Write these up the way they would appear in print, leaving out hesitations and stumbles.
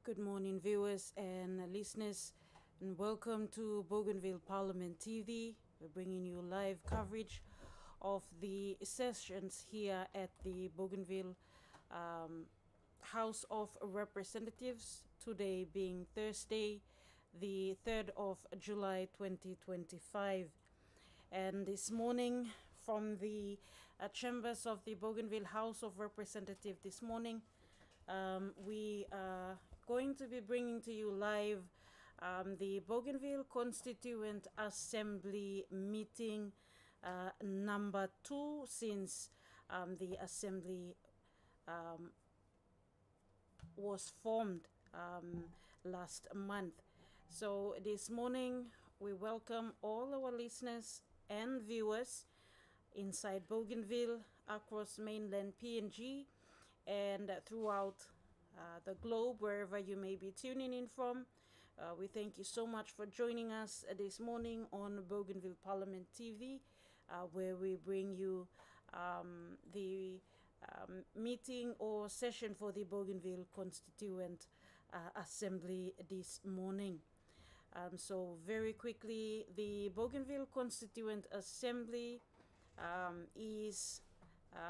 Good morning, viewers and listeners, and welcome to Bougainville Parliament TV. We're bringing you live coverage of the sessions here at the Bougainville House of Representatives, today being Thursday, the 3rd of July 2025. And this morning, from the chambers of the Bougainville House of Representatives this morning, we are going to be bringing to you live the Bougainville Constituent Assembly meeting number 2 since the assembly was formed last month. So this morning we welcome all our listeners and viewers inside Bougainville, across mainland PNG, and throughout the globe, wherever you may be tuning in from. We thank you so much for joining us this morning on Bougainville Parliament TV, where we bring you the meeting or session for the Bougainville Constituent Assembly this morning. So very quickly, the Bougainville Constituent Assembly is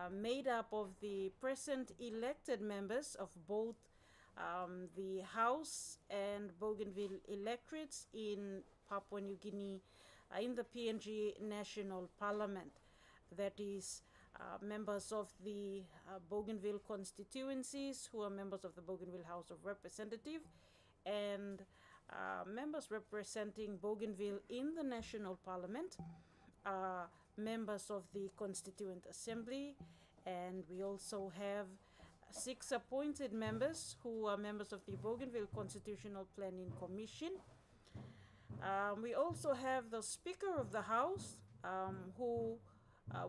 made up of the present elected members of both the House and Bougainville electorates in Papua New Guinea, in the PNG National Parliament. That is members of the Bougainville constituencies who are members of the Bougainville House of Representatives, and members representing Bougainville in the National Parliament, members of the Constituent Assembly, and we also have 6 appointed members who are members of the Bougainville Constitutional Planning Commission. We also have the Speaker of the House, who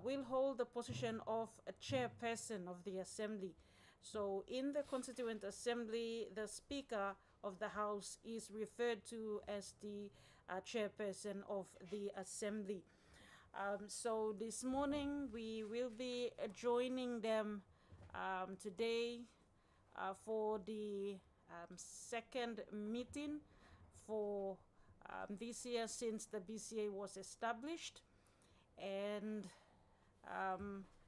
will hold the position of a chairperson of the Assembly. So in the Constituent Assembly, the Speaker of the House is referred to as the chairperson of the Assembly. So this morning we will be joining them today for the second meeting for this year since the BCA was established. And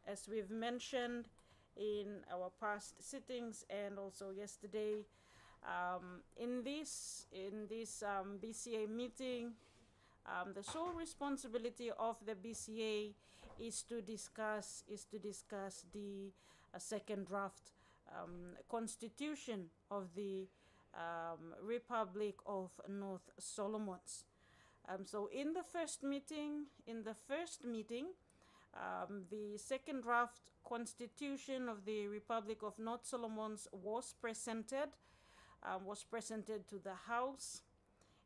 as we've mentioned in our past sittings and also yesterday, in this BCA meeting, the sole responsibility of the BCA is to discuss the second draft constitution of the Republic of North Solomons. So in the first meeting, the second draft constitution of the Republic of North Solomons was presented to the House,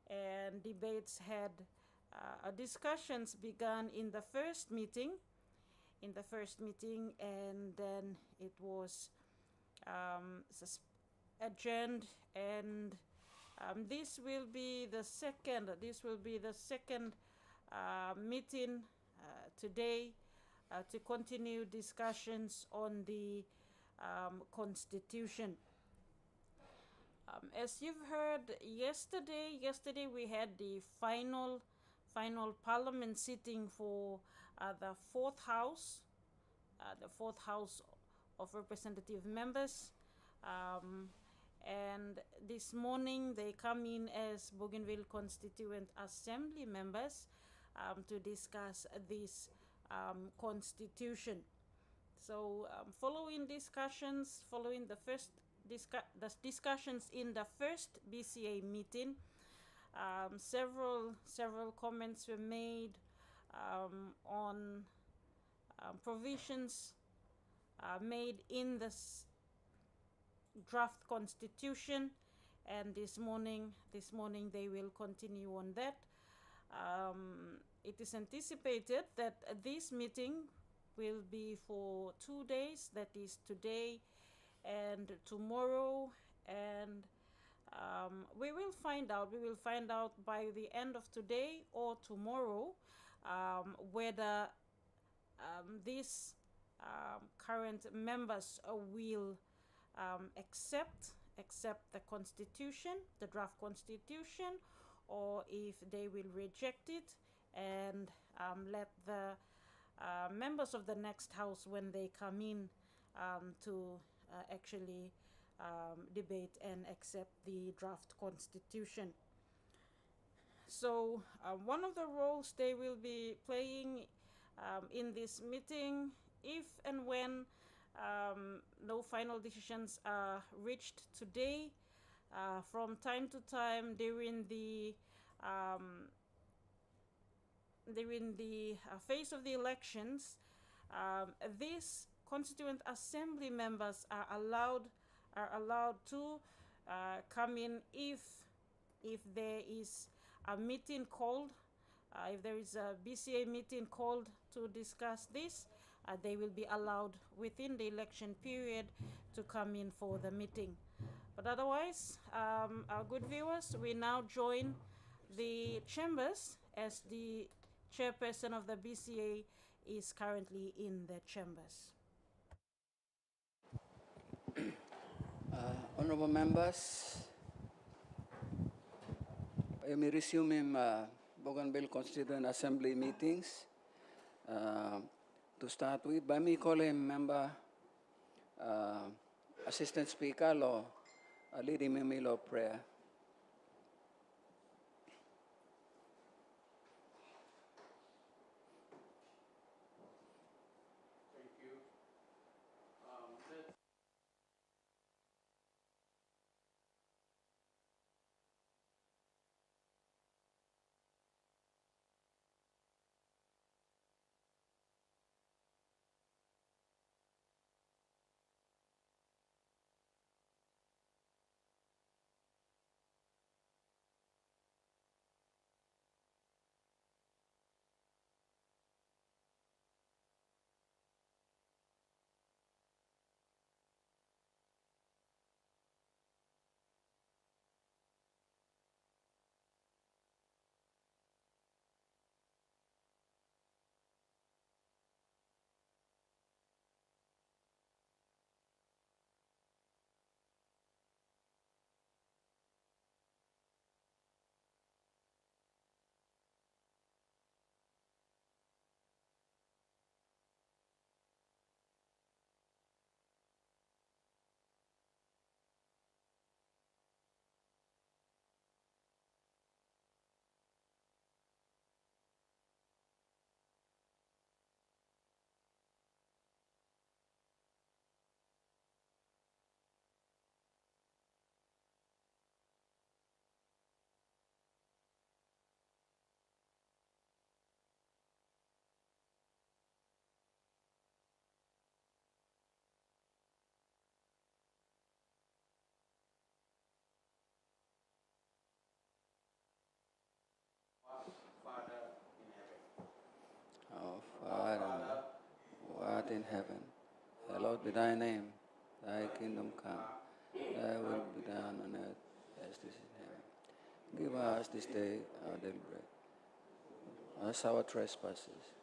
and debates had discussions began in the first meeting, and then it was adjourned, and this will be the second meeting today to continue discussions on the Constitution. As you've heard yesterday we had the final Parliament sitting for the fourth House of Representative members, and this morning they come in as Bougainville Constituent Assembly members to discuss this constitution. So following the discussions in the first BCA meeting, several comments were made on provisions made in the draft constitution, and this morning they will continue on that. It is anticipated that this meeting will be for 2 days, that is today and tomorrow, and we will find out by the end of today or tomorrow whether these current members will accept accept the constitution, the draft constitution, or if they will reject it and let the members of the next house, when they come in, to actually debate and accept the draft constitution. So one of the roles they will be playing in this meeting, if and when no final decisions are reached today, from time to time during the phase of the elections, these constituent assembly members are allowed to come in if there is a meeting called, if there is a BCA meeting called to discuss this, they will be allowed within the election period to come in for the meeting. But otherwise, our good viewers, we now join the chambers as the chairperson of the BCA is currently in the chambers. Honorable members, I may resume in Bougainville Constituent Assembly meetings. To start with, by me calling member Assistant Speaker or leading me meal of prayer. Thank you. Father in heaven. Our Father, who art in heaven, hallowed be thy name. Thy kingdom come, thy will be done on earth as it is in heaven. Give us this day our daily bread, as our trespasses,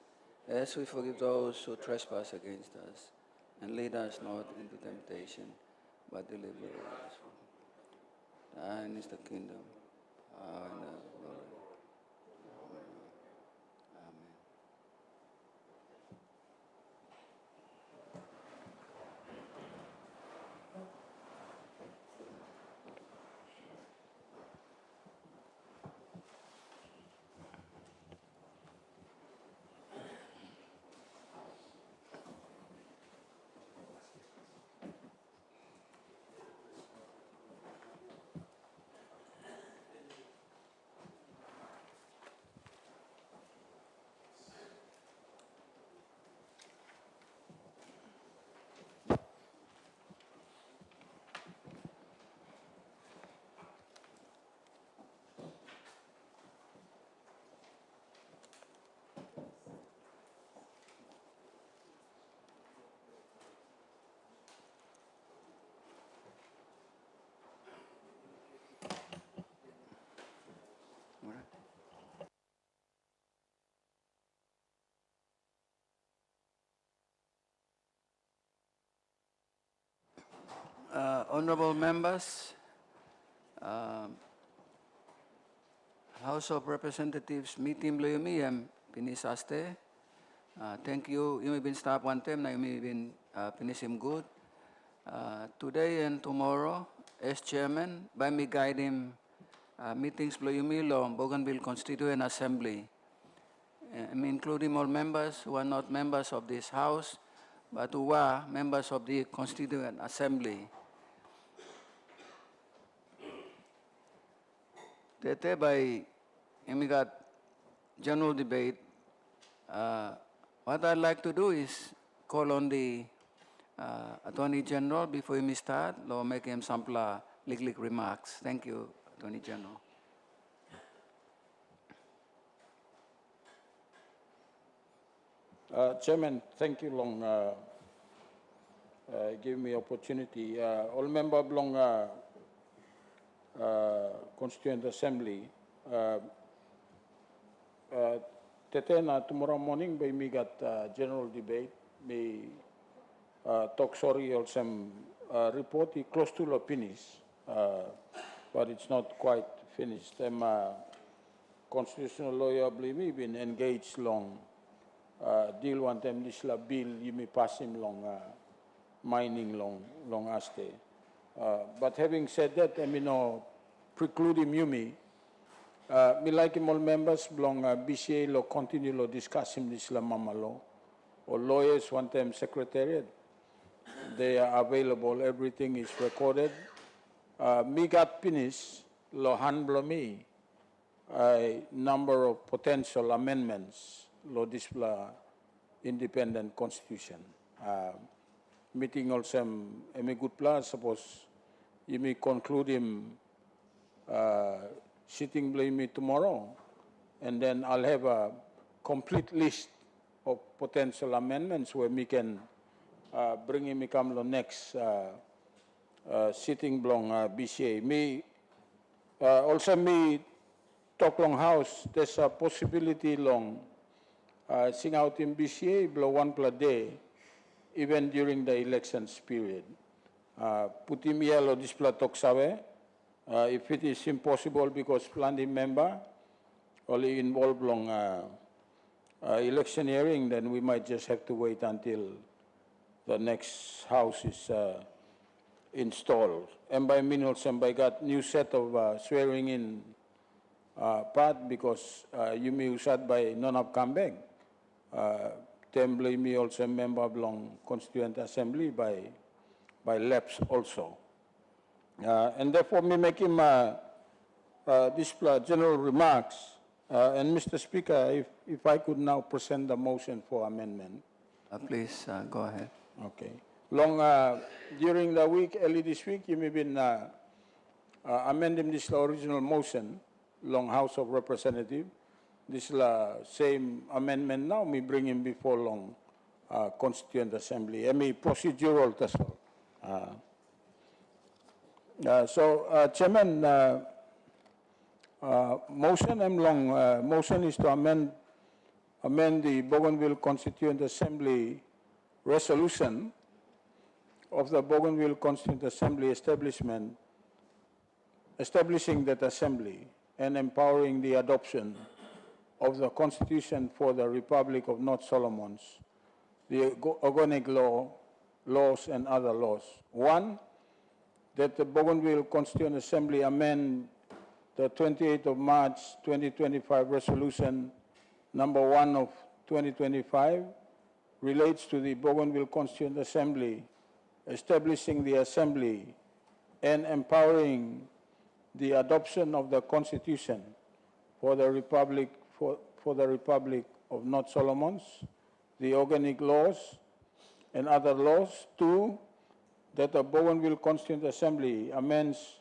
as we forgive those who trespass against us. And lead us not into temptation, but deliver us from evil. Thine is the kingdom, power, and the glory. Amen. Honorable members, House of Representatives meeting Bloyumi pinisaste. Thank you. You may been stop one time na you may been finish him good. Today and tomorrow, as chairman, by me guide him meetings Bloyumi lo Bougainville Constituent Assembly. Including all members who are not members of this house, but who are members of the Constituent Assembly. Tete by got general debate. What I'd like to do is call on the Attorney General before we start, lo make him some legal remarks. Thank you, Attorney General. Chairman, thank you long give me opportunity. All member belong Constituent Assembly. Tomorrow morning by me got general debate. Me talk sorry or some report close to the finish, but it's not quite finished. Them constitutional lawyer believe me been engaged long. Deal one time this la bill you may pass him long mining long aste. But having said that, I mean no preclude him you me. Me like him all members belong BCA lo continue lo discuss him this la mama law or lawyers one time secretariat. They are available. Everything is recorded. Me got finished lo handle me a number of potential amendments lo display independent constitution. Meeting also a good plan. Suppose you may conclude him sitting blame me tomorrow, and then I'll have a complete list of potential amendments where we can bring him come the next sitting belong BCA. Me also me talk long house. There's a possibility long. Sing out in BCA below one per day, even during the elections period. Putim yellow display talk sawe. If it is impossible because planning member only involved long electioneering, then we might just have to wait until the next house is installed. And by means, and by got new set of swearing in part because you may used by none of Kambeng. Tembley me also member belong Constituent Assembly by lapse also. And therefore me make him display general remarks. And Mr. Speaker, if I could now present the motion for amendment. Please go ahead. Okay. Long during the week, early this week, you may been amending this original motion, long House of Representatives. This same amendment now, me bring him before long Constituent Assembly. I mean procedural that's all. Chairman, motion I'm long. Motion is to amend the Bougainville Constituent Assembly resolution of the Bougainville Constituent Assembly establishing that assembly and empowering the adoption of the Constitution for the Republic of North Solomons, the organic laws and other laws. One, that the Bougainville Constituent Assembly amend the 28th of March 2025 resolution number 1 of 2025 relates to the Bougainville Constituent Assembly establishing the assembly and empowering the adoption of the Constitution for the Republic of North Solomons, the organic laws and other laws. Two, that the Bougainville Constituent Assembly amends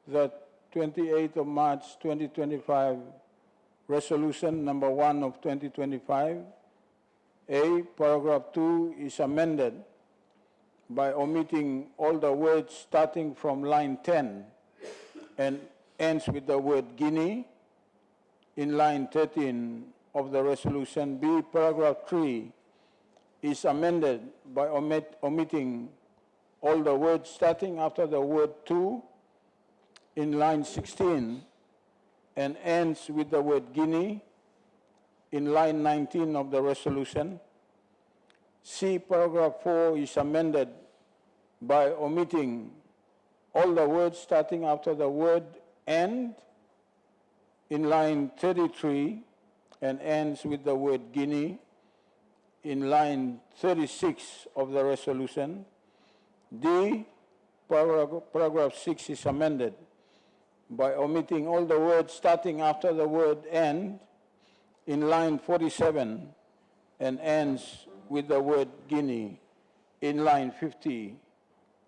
the 28th of March 2025 resolution number 1 of 2025. A, paragraph 2 is amended by omitting all the words starting from line 10 and ends with the word Guinea in line 13 of the resolution. B, paragraph 3 is amended by omitting all the words starting after the word to in line 16 and ends with the word Guinea in line 19 of the resolution. C, paragraph 4 is amended by omitting all the words starting after the word and in line 33 and ends with the word Guinea in line 36 of the resolution. D, paragraph 6 is amended by omitting all the words starting after the word and in line 47 and ends with the word Guinea in line 50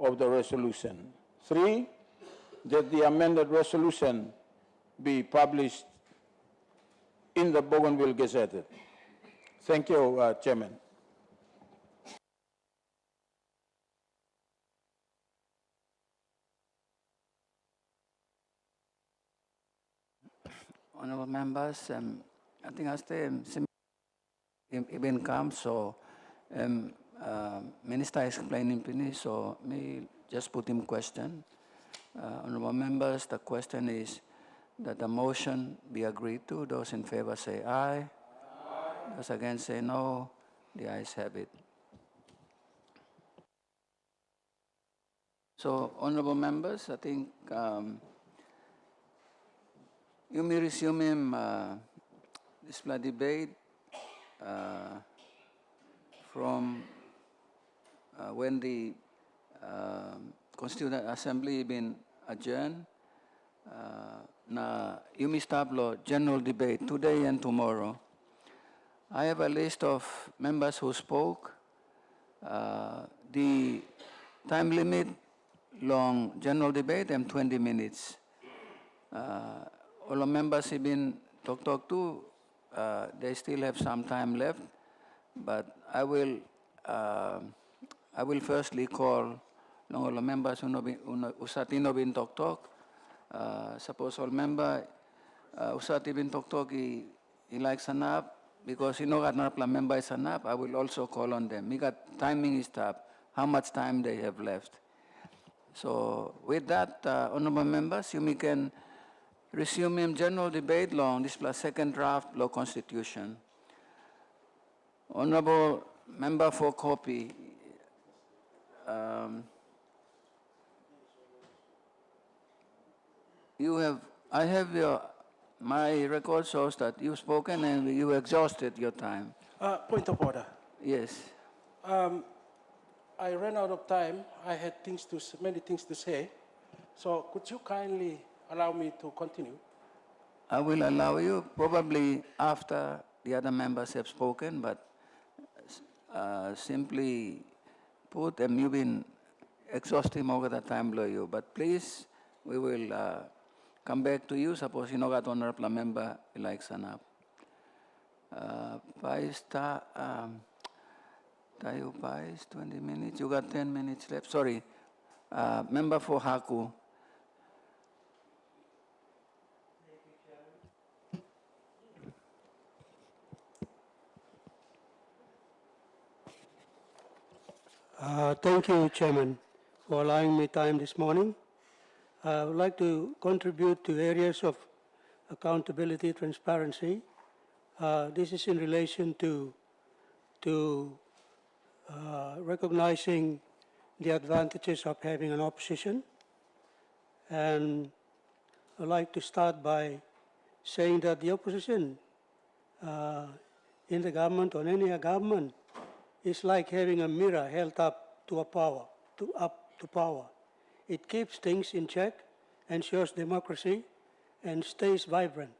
of the resolution. 3, that the amended resolution be published in the Bougainville Gazette. Thank you, Chairman. Honorable members, I think as the event comes, so Minister explaining finish, so me just put him question. Honorable members, the question is that the motion be agreed to. Those in favor say aye. Aye. Those against say no. The ayes have it. So, honorable members, I think you may resume this debate from when the Constituent Assembly been adjourned. Na you may start general debate today and tomorrow. I have a list of members who spoke. The time limit long general debate and 20 minutes. All the members have been talked to. They still have some time left, but I will firstly call all the members who usati bin talk. Suppose all member usati bin talk he likes an up because he know that not a member is an up. I will also call on them. We got timing is up. How much time they have left? So with that, honorable members, you can resume in general debate long this plus second draft law constitution. Honorable member for copy. I have my record shows that you've spoken and you exhausted your time. Point of order. Yes. I ran out of time. I had many things to say. So could you kindly allow me to continue? I will allow you probably after the other members have spoken, but simply put them, you've been exhausting over the time below you. But please, we will come back to you. Suppose you know that honorable member likes an up. Tayo Pais, 20 minutes. You got 10 minutes left. Sorry. Member for Haku. Thank you, Chairman, for allowing me time this morning. I would like to contribute to areas of accountability, transparency. This is in relation to recognizing the advantages of having an opposition. And I'd like to start by saying that the opposition in the government or any government is like having a mirror held up to power. It keeps things in check, ensures democracy, and stays vibrant.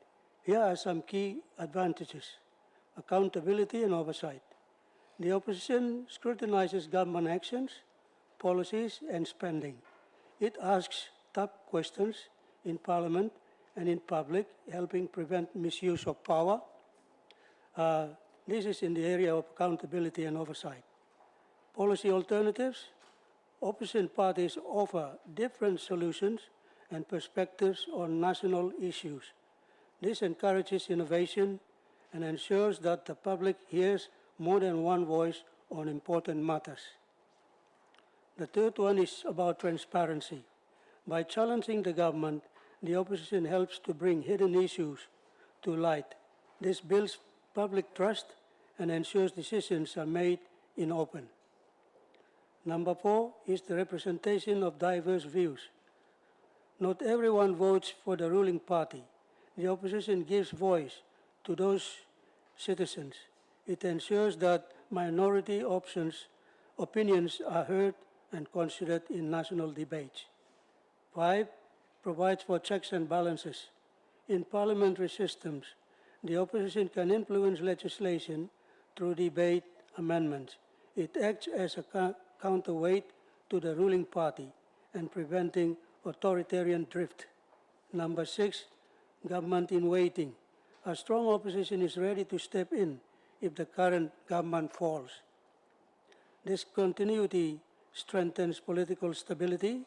Here are some key advantages: accountability and oversight. The opposition scrutinizes government actions, policies, and spending. It asks tough questions in Parliament and in public, helping prevent misuse of power. This is in the area of accountability and oversight. Policy alternatives. Opposition parties offer different solutions and perspectives on national issues. This encourages innovation and ensures that the public hears more than one voice on important matters. The third one is about transparency. By challenging the government, the opposition helps to bring hidden issues to light. This builds public trust and ensures decisions are made in open. Number 4 is the representation of diverse views. Not everyone votes for the ruling party. The opposition gives voice to those citizens. It ensures that minority opinions are heard and considered in national debates. 5, provides for checks and balances. In parliamentary systems, the opposition can influence legislation through debate amendments. It acts as a counterweight to the ruling party and preventing authoritarian drift. Number 6, government in waiting. A strong opposition is ready to step in if the current government falls. This continuity strengthens political stability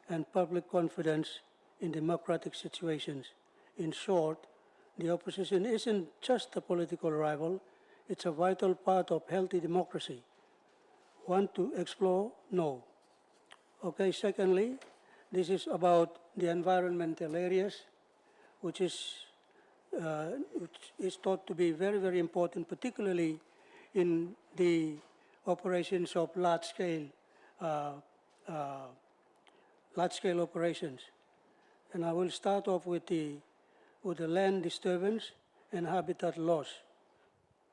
and public confidence in democratic situations. In short, the opposition isn't just a political rival, it's a vital part of healthy democracy. Want to explore? No. Okay, secondly, this is about the environmental areas, which is thought to be very, very important, particularly in the operations of large-scale operations. And I will start off with the land disturbance and habitat loss.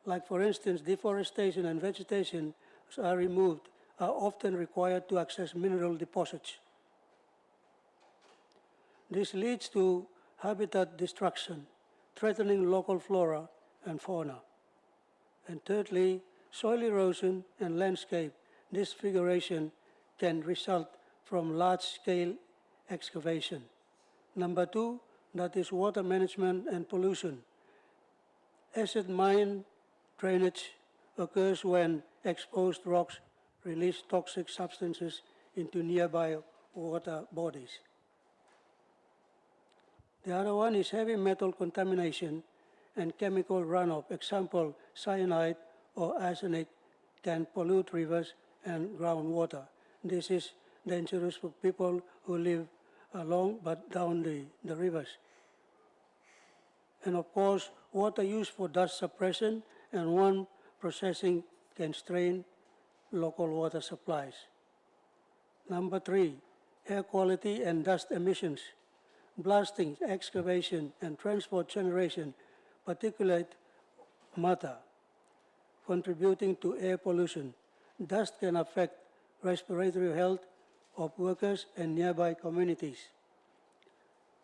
Like, for instance, deforestation and vegetation are removed, are often required to access mineral deposits. This leads to habitat destruction, threatening local flora and fauna. And thirdly, soil erosion and landscape disfiguration can result from large-scale excavation. Number 2, that is water management and pollution. Acid mine drainage occurs when exposed rocks release toxic substances into nearby water bodies. The other one is heavy metal contamination and chemical runoff. Example, cyanide or arsenic can pollute rivers and groundwater. This is dangerous for people who live along but down the rivers. And of course, water used for dust suppression and one processing can strain local water supplies. Number 3, air quality and dust emissions. Blasting, excavation, and transport generation particulate matter, contributing to air pollution. Dust can affect respiratory health of workers and nearby communities.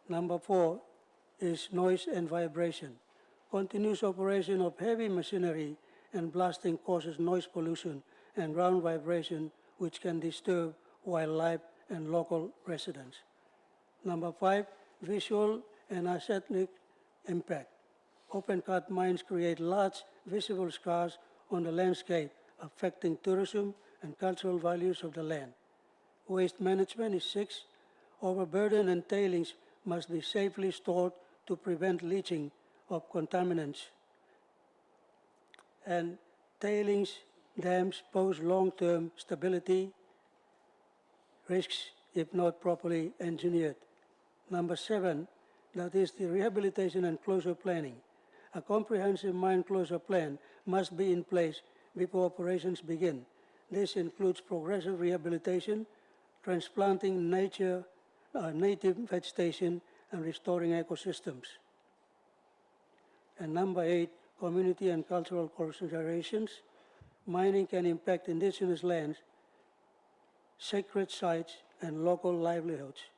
Number 4 is noise and vibration. Continuous operation of heavy machinery and blasting causes noise pollution and ground vibration, which can disturb wildlife and local residents. Number 5, visual and aesthetic impact. Open-cut mines create large visible scars on the landscape, affecting tourism and cultural values of the land. Waste management is 6. Overburden and tailings must be safely stored to prevent leaching of contaminants. And tailings dams pose long-term stability risks if not properly engineered. Number 7, that is the rehabilitation and closure planning. A comprehensive mine closure plan must be in place before operations begin. This includes progressive rehabilitation, transplanting native vegetation, and restoring ecosystems. And number 8, community and cultural considerations. Mining can impact indigenous lands, sacred sites, and local livelihoods.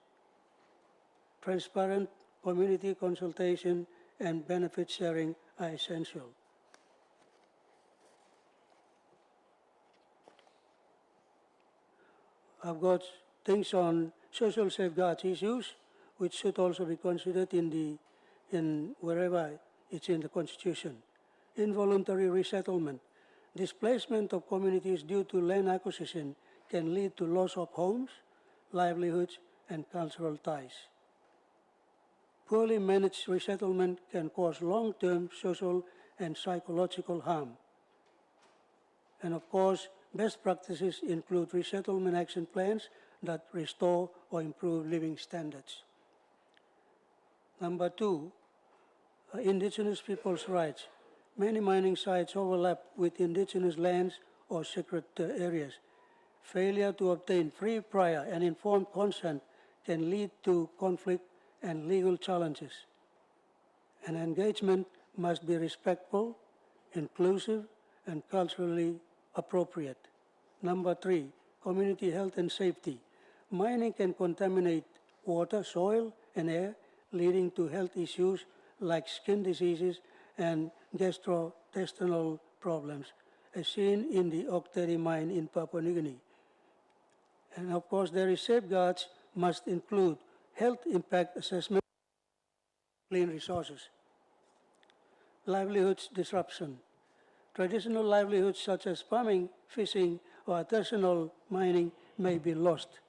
Transparent community consultation and benefit sharing are essential. I've got things on social safeguards issues, which should also be considered in wherever it's in the Constitution. Involuntary resettlement. Displacement of communities due to land acquisition can lead to loss of homes, livelihoods, and cultural ties. Poorly managed resettlement can cause long-term social and psychological harm. And of course, Best practices include resettlement action plans that restore or improve living standards. Number two, indigenous people's rights. Many mining sites overlap with indigenous lands or sacred areas. Failure to obtain free, prior, and informed consent can lead to conflict and legal challenges. And engagement must be respectful, inclusive, and culturally appropriate. Number three, community health and safety. Mining can contaminate water, soil, and air, leading to health issues like skin diseases and gastrointestinal problems, as seen in the Okteri mine in Papua New Guinea. And of course, there is safeguards must include health impact assessment, clean resources, livelihoods disruption. Traditional livelihoods such as farming, fishing, or artisanal mining may be lost.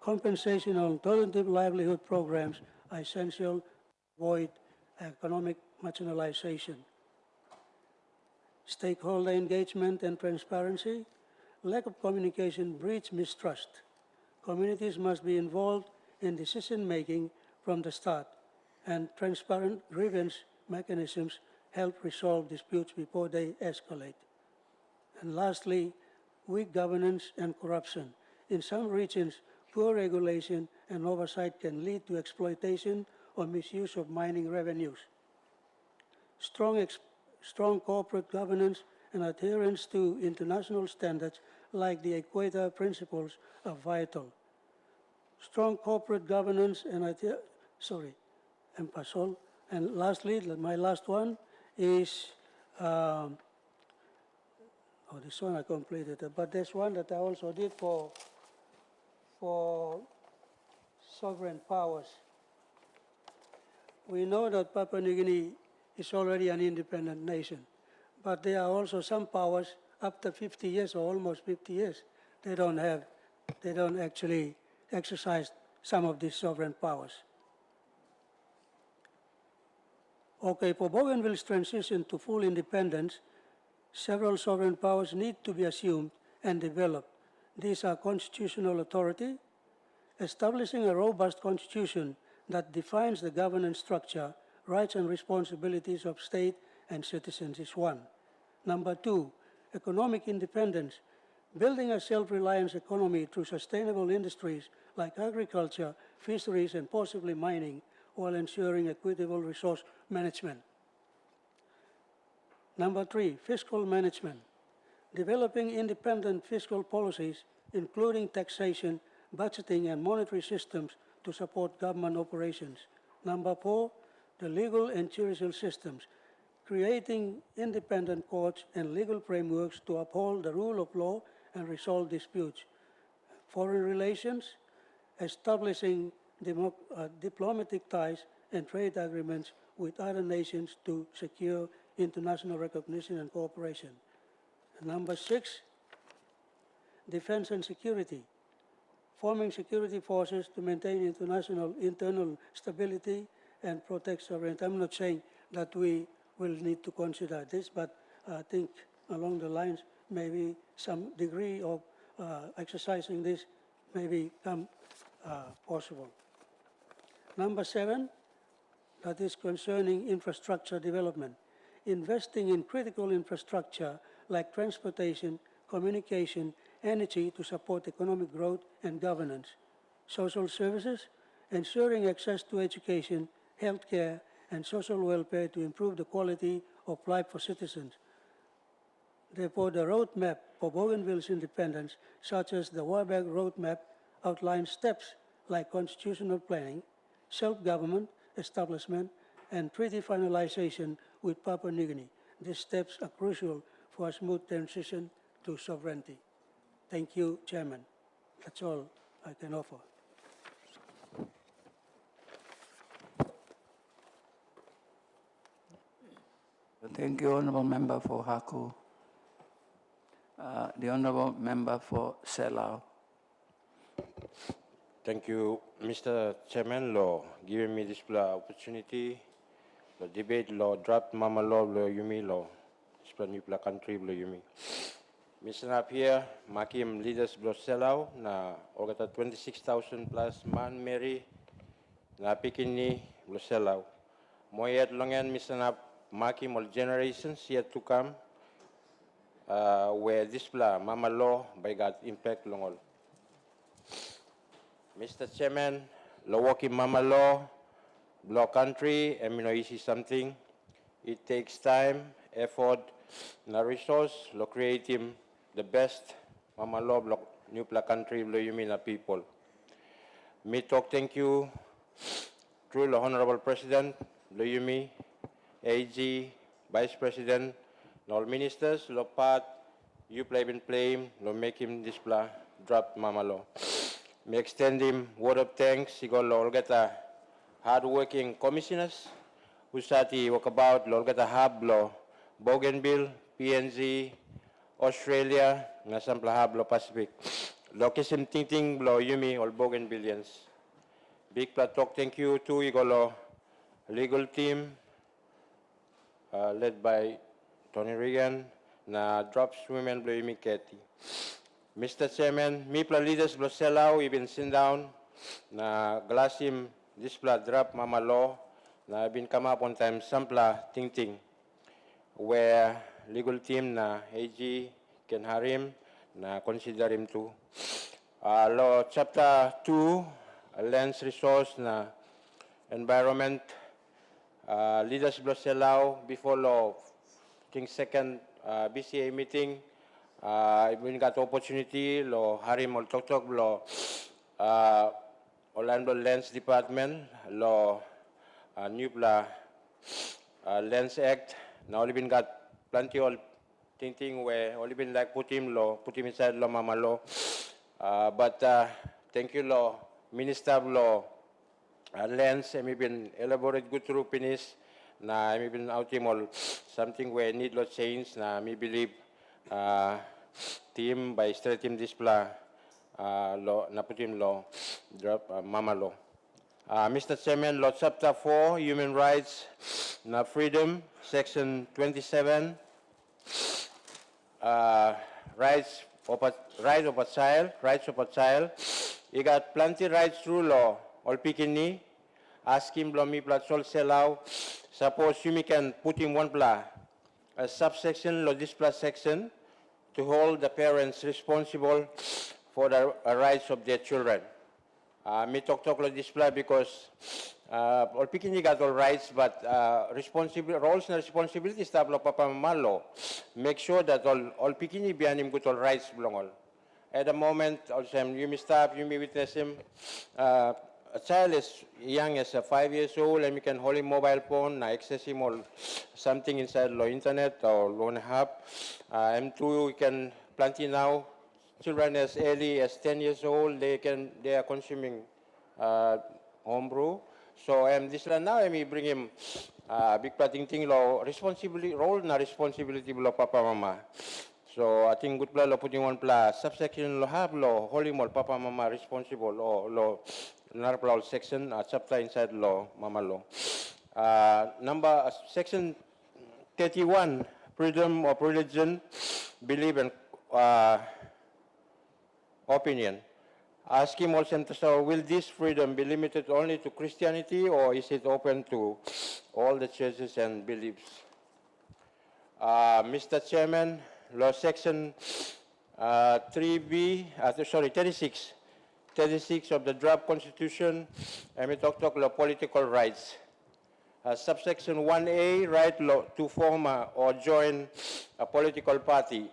Compensation on alternative livelihood programs are essential to avoid economic marginalization. Stakeholder engagement and transparency. Lack of communication breeds mistrust. Communities must be involved in decision-making from the start, and transparent grievance mechanisms help resolve disputes before they escalate. And lastly, weak governance and corruption. In some regions, poor regulation and oversight can lead to exploitation or misuse of mining revenues. Strong corporate governance and adherence to international standards like the Equator Principles are vital. Strong corporate governance and and lastly, my last one is, this one I completed, but there's one that I also did for sovereign powers. We know that Papua New Guinea is already an independent nation, but there are also some powers after 50 years or almost 50 years, they don't actually exercise some of these sovereign powers. Okay, for Bougainville's transition to full independence, several sovereign powers need to be assumed and developed. These are constitutional authority, establishing a robust constitution that defines the governance structure, rights and responsibilities of state and citizens is one. Number two, economic independence, building a self-reliance economy through sustainable industries like agriculture, fisheries, and possibly mining, while ensuring equitable resource management. Number three, fiscal management, developing independent fiscal policies, including taxation, budgeting, and monetary systems to support government operations. Number four, the legal and judicial systems, creating independent courts and legal frameworks to uphold the rule of law and resolve disputes. Foreign relations, establishing diplomatic ties and trade agreements with other nations to secure international recognition and cooperation. And number six, defense and security, forming security forces to maintain internal stability and protect sovereignty. I'm not saying that we will need to consider this, but I think along the lines, maybe some degree of exercising this may become possible. Number seven, that is concerning infrastructure development, investing in critical infrastructure like transportation, communication, energy to support economic growth and governance, social services, ensuring access to education, healthcare, and social welfare to improve the quality of life for citizens. Therefore, the roadmap for Bougainville's independence, such as the Warburg Roadmap, outlines steps like constitutional planning, self-government establishment, and treaty finalization with Papua New Guinea. These steps are crucial for a smooth transition to sovereignty. Thank you, Chairman. That's all I can offer. Thank you, Honourable Member for Haku. The Honourable Member for Selau. Thank you, Mr. Chairman, for giving me this opportunity. The debate law draft Mama law Yumi law. This new country Yumi. Mission up here, makim leaders bloselau na orgata 26,000 plus man Mary na pikini bloselau. Moyet longen mission up makim all generations yet to come where this bla mama law by God impact longol. Mr. Chairman, lo working mama law, block country, and you know, easy something. It takes time, effort, na resource, lo create him the best mama law block new pla country lo you mean a people. Me talk thank you through the Honorable President, lo you me, AG, Vice President, all ministers, lo part, you play been playing, lo make him this pla drop mama law. Me extend him word of thanks, sigol lo olgata hard-working commissioners, who sati walkabout lo olgata hub lo Bougainville, PNZ, Australia, nga sampla hub lo Pacific. Lo kisim ting lo yumi all Bougainvillians. Big pla talk thank you to igolo legal team led by Tony Regan, na drops women blo yumi Ketty. Mr. Chairman, mi pla leaders blo selaw ibin sit down na glasim this pla drop mama law na ibin come up on time sampla ting where legal team na AG Ken Harim na consider him too. Law chapter 2 lands resource na environment leaders blo selaw before law think second BCA meeting. Ibin got opportunity lo Harim ol tok lo Orlando Lands Department lo new pla Lands Act. Now only been got plenty of thing where only been like put him inside lo mama law. But thank you lo Minister lo Lands and been elaborate good through finish na I been out him all something where need lo change na me believe team by straight team display law na put him law drop mama law. Mr. Chairman, law chapter 4 human rights na freedom section 27 rights of a child. You got plenty rights through law all pikini ask him blow me plat sol selaw suppose you can put him one pla a subsection law this plus section to hold the parents responsible for the rights of their children. Me talk lo display because all pikini got all rights, but roles and responsibilities tablo papa malo. Make sure that all pikini bianim good all rights belong all. At the moment, also you may stop, you may witness him. A child is young as 5 years old, and we can hold him mobile phone, access him all something inside the internet or loan hub. M2 we can plenty now. Children as early as 10 years old, they are consuming homebrew. So this land now, I bring him big thing law responsibility role na responsibility below papa mama. So I think good law putting one plus subsection law have law holy mall papa mama responsible or law narpla section chapter inside law mama law. Number section 31 freedom of religion, belief and opinion. Ask him also, so will this freedom be limited only to Christianity or is it open to all the churches and beliefs? Mr. Chairman, law section 36 of the draft constitution, and we talk law political rights. Subsection 1A, right law to form or join a political party.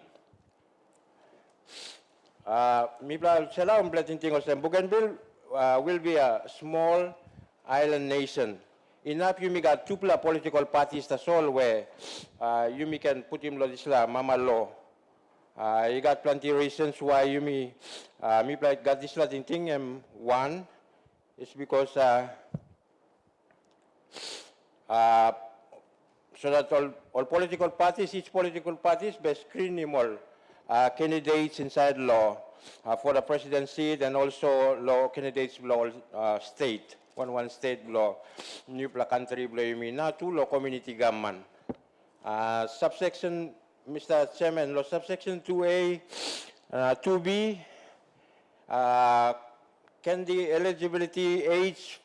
Bougainville will be a small island nation. Enough you got two political parties that's all where you can put him law mama law. You got plenty of reasons why you got this thing and one is because so that all political parties, each political parties best screen him all candidates inside law for the presidency, and also law candidates law state, one state law, new country law, you mean now two law community government. Subsection Mr. Chairman, lo subsection 2A, 2B, uh, can the eligibility age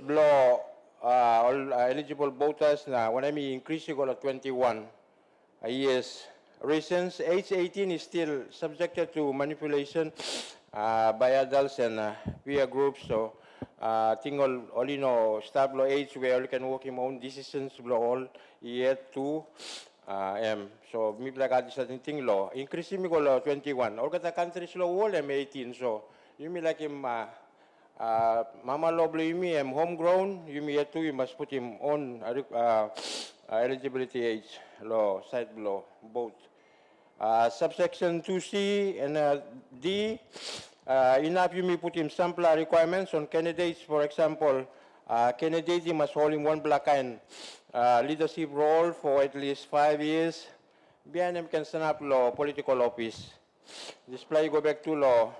below all eligible voters na when I mean increase ko 21 years. Reasons age 18 is still subjected to manipulation by adults and peer groups. So think all you know stable age where you can work your own decisions below all yet to so me like at this thing law increasing me go 21 or the country's law wall 18 so you mean like him mama law blue you mean homegrown you mean too you must put him on eligibility age law side below both subsection 2C and D enough you may put him sample requirements on candidates for example candidate must hold in one black and leadership role for at least 5 years. Behind him can stand up law, political office. Display go back to law.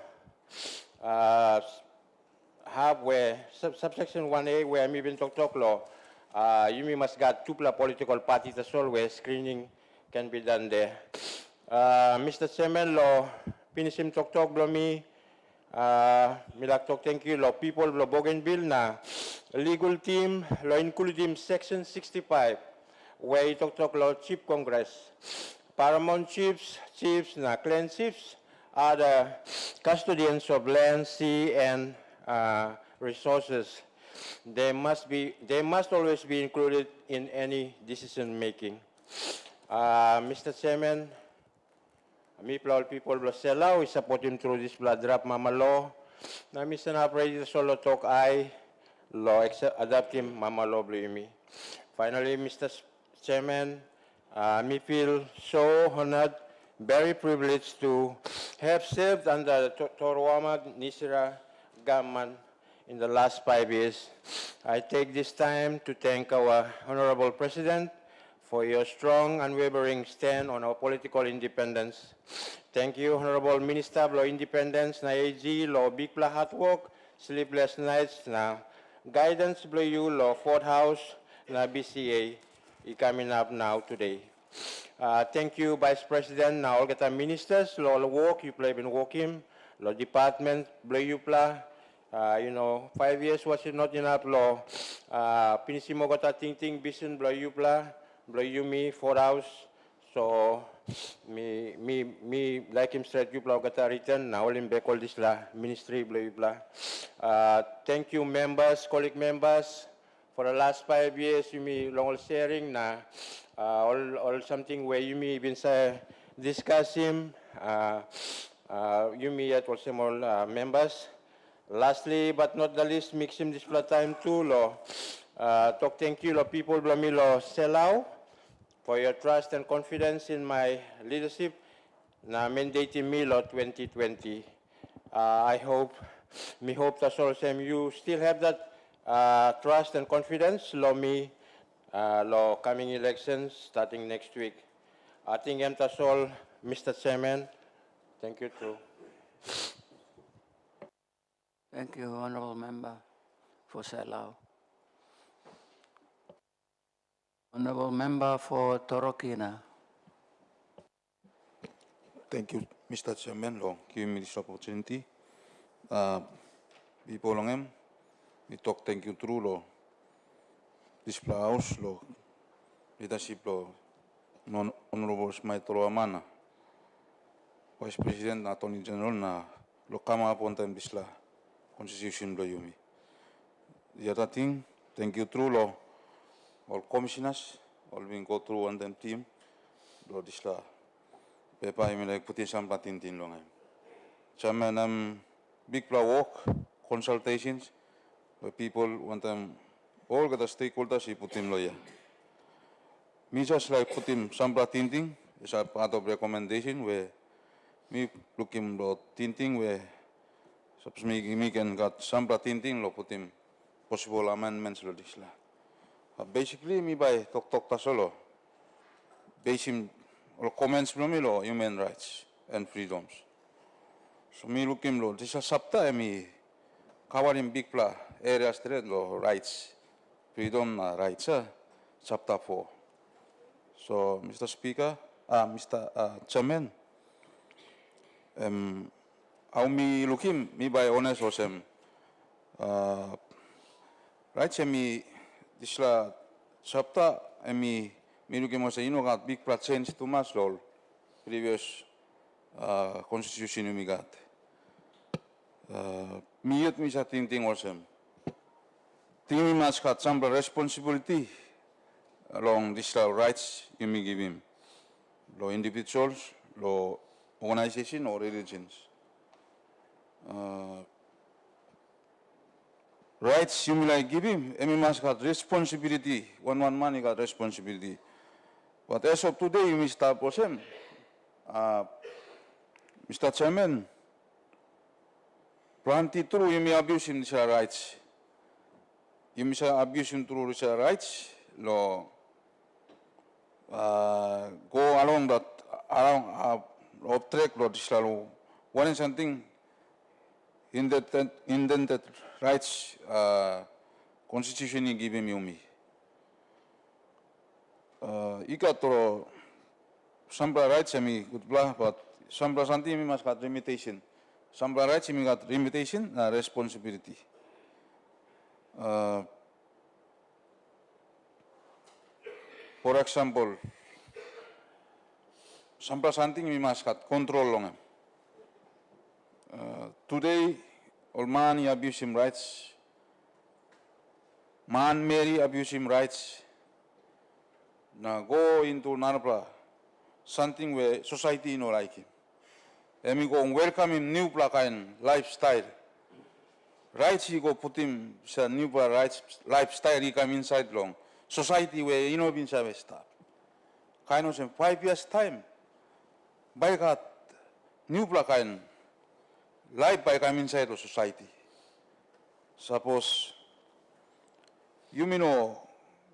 Have where subsection 1A where I'm even talk law. You must got two political parties as well where screening can be done there. Mr. Chairman, law, finish him talk below me. Milak talk thank you law people law Bougainville na legal team law include him section 65 where he talk law chief congress paramount chiefs na clan chiefs are the custodians of land sea and resources. They must always be included in any decision making. Mr. Chairman, me people will sell out, we support him through this blood drop mama law. Na Mr. President solo talk I law adapt him mama law blue me. Finally, Mr. Chairman, me feel so honored, very privileged to have served under the Torwama Nisira government in the last 5 years. I take this time to thank our Honorable President for your strong, unwavering stand on our political independence. Thank you, Honorable Minister of Law Independence, na AG, Law Big Pla Hard Work, Sleepless Nights, na Guidance Blue you, Law Fourth House, na BCA, coming up now today. Thank you, Vice President, na all kita ministers, Law Work, you play been working, Law Department, Blue you Pla, 5 years was not enough, Law, Pinisimo kata ting vision, Blue you Pla, Blow you me 4 hours. So me like him straight you blow gata return now all in back all this la ministry blow you blah. Thank you members, colleague members for the last 5 years you me long sharing na all something where you me even say discuss him you me at also more members. Lastly but not the least mix him this time too lo talk thank you lo people blow me lo sell out for your trust and confidence in my leadership na mandate me lo 2020. I hope that's all same you still have that trust and confidence lo me lo coming elections starting next week. I think that's all, Mr. Chairman. Thank you too. Thank you, Honorable Member for Salau. Honorable Member for Torokina. Thank you, Mr. Chairman, for giving me this opportunity. People long we talk thank you through lo this house lo leadership lo non honorable Smai Toroamana, Vice President Attorney General na lo kama upon time this la constitution lo yumi. The other thing, thank you through lo all commissioners, all being go through one them team, lo this la pepa imi like putting some patin tin long. Chairman big pla work consultations where people want them all the stakeholders he put him lawyer. Me just like put him some tinting is a part of recommendation where me look him lo tinting where suppose me can got some tinting lo put him possible amendments lo this la. Basically, me by talk ta solo. Base him or comments from me lo human rights and freedoms. So me look him lo this a sabta me cover him big pla areas trade lo rights freedom rights chapter 4. So Mr. Speaker, Mr. Chairman, how me looking, me by honest osem, right, me, this la, chapter, me looking was got big change too much role, previous, constitution we got. Me yet me sa thing osem. Thing must got some responsibility along this rights you may give him. Law individuals, law organization or religions. Rights you may give him, he must got responsibility. One man he got responsibility. But as of today, you Mr. Posem, Mr. Chairman, plenty true you may abuse him rights. You may abuse him through rights, law. Go along that of track road slow. One is something indented rights constitution give him yumi. Ikato sambra rights ami good blah, but sambra something must got limitation. Sambra rights mi got limitation responsibility. For example, something we must have control on. Today, all man abuse him rights. Man marry abuse him rights. Now go into Narpla, something where society no like him. And we go welcome him new kind lifestyle. Rights he go put him sa new rights lifestyle he come inside long. Society where you know been stop. Kind of in 5 years time. By God, new kind life by come inside of society. Suppose you may know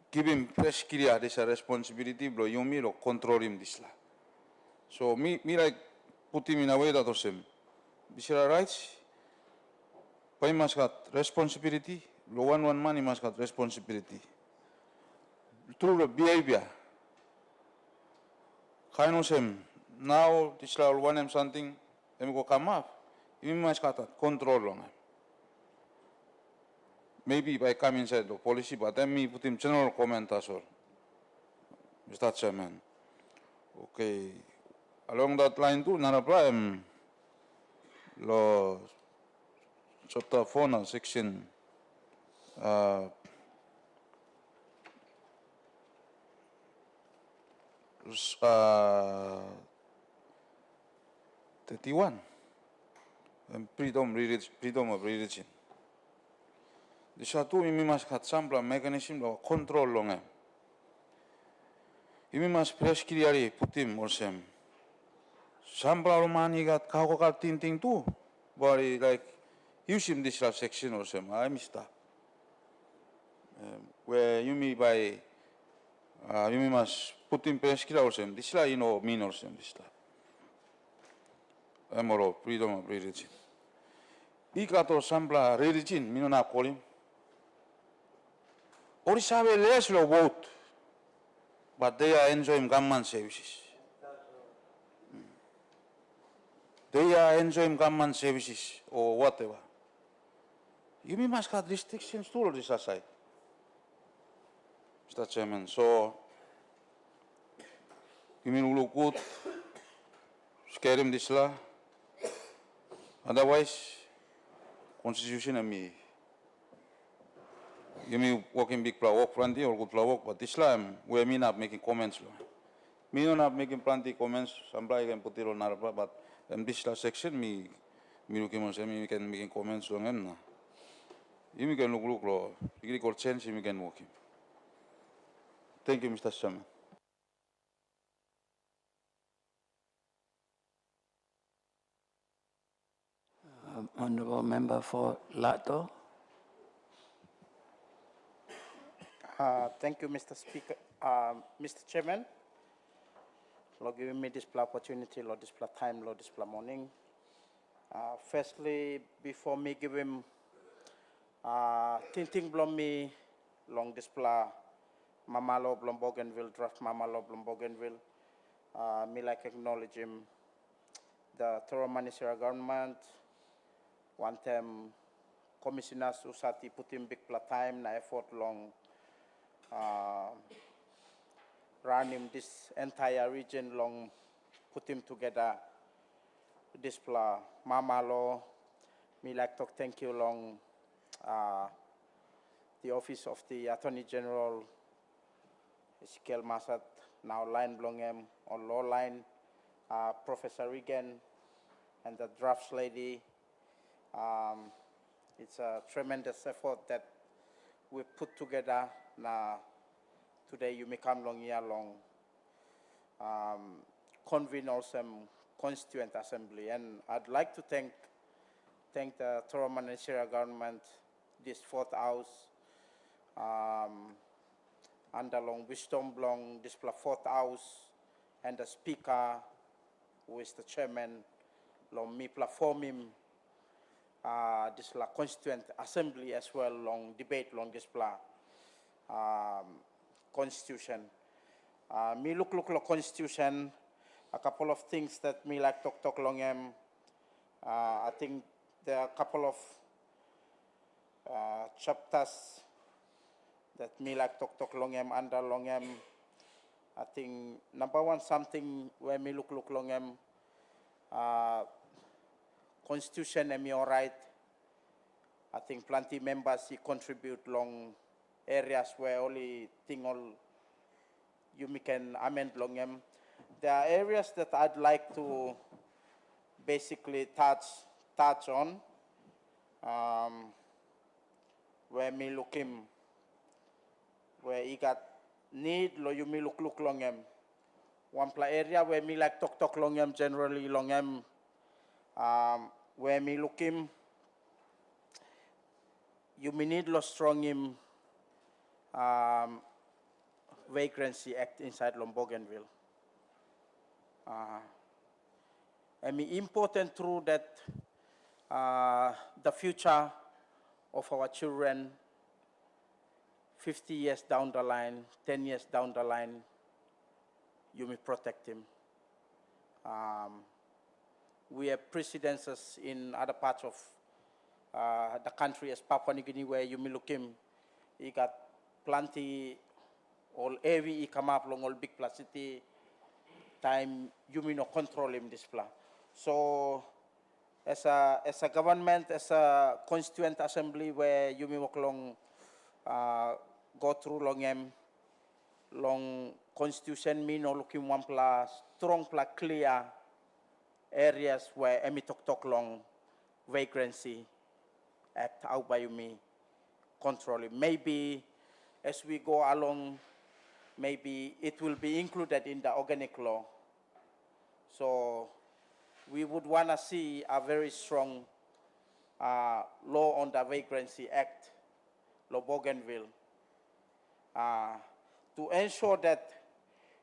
give him fresh clear this a responsibility, bro. You may control him this la. So me like put him in a way that was him. This is rights. He must got responsibility. One man he must got responsibility. Through the behavior. Kind of him. Now this la one him something. He go come up. He must got control on him. Maybe by come inside the policy, but then me put him general comment as well. Mr. Chairman. Okay. Along that line too, Narapla, law chapter 4 na section 31. Freedom of religion. Di satu imi mas kat sampla mechanism lo control long em. Imi mas press kiriari putim orsem. Sampla romani gat kau kau ting tu, bari like usim this section orsem. I mista. Where you by you mas putim press kira orsem. This la mean orsem this la. Emoro freedom of religion. Ikato sampla religion minona kolim. Ori sabe less lo vote, but they are enjoying government services. They are enjoying government services or whatever. You must have restrictions to all this aside, Mr. Chairman. So, you mean look good, scare him this law. Otherwise, Constitution and me. You may walking big plow walk plenty or good plow walk, but Islam we me not making comments. Me not making plenty comments. Somebody can put it on Arab, but in this section me looking on me can making comments on him. You can look lo. You can change you can walk him. Thank you, Mr. Chairman. Honorable Member for Lato. Thank you, Mr. Speaker, Mr. Chairman, for giving me this opportunity, Lord, this time, Lord, this morning. Firstly, before me give him tinting blom me long this Mamalo Blom Bougainville, draft Mamalo Blom Bougainville, Me like acknowledge him, the Toro Ministerial government, one time commissioners usati put in big time na effort long run him this entire region long put him together this mama law. Me like to thank you long the office of the Attorney General Ezekiel Masat now line belong him on law line Professor Regan and the drafts lady. It's a tremendous effort that we put together. Now, today you may come long year long, convene also constituent assembly, and I'd like to thank the Toro Ministerial government, this fourth house, and along wisdom belong this fourth house, and the speaker, who is the chairman, long me platform him. This constituent assembly as well long debate long this constitution. Me look constitution, a couple of things that me like talk long I think there are a couple of chapters that me like talk long under long I think number one something where me look long constitution and me all right. I think plenty members contribute long areas where only thing all you can amend long There are areas that I'd like to basically touch on where me look him where he got need lo you me look long one area where me like talk long generally long where me look him, you may need lo strong him vagrancy act inside Bougainville. And me important through that the future of our children 50 years down the line, 10 years down the line, you may protect him. We have precedences in other parts of the country as Papua New Guinea where you may look him. He got plenty, all heavy, he come up long all big city time, you may not control him this plan. So as a government, as a constituent assembly where you may walk long, go through long constitution, me no looking one strong clear areas where emi talk long vagrancy act out by me control it. Maybe as we go along, maybe it will be included in the organic law. So we would want to see a very strong law on the Vagrancy Act, Law Bougainville, to ensure that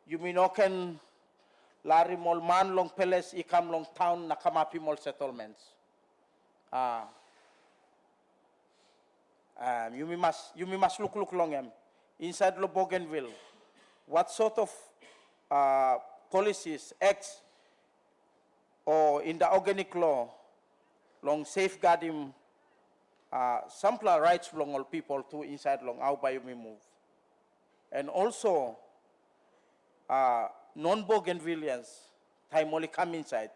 you may not can lari mol man long peles ikam long town nakamapi mol settlements. You must look long inside Law Bougainville. What sort of policies, acts, or in the organic law, long safeguarding sampler rights long all people to inside long how by you move. And also non-Bougainvilleans, time only come inside.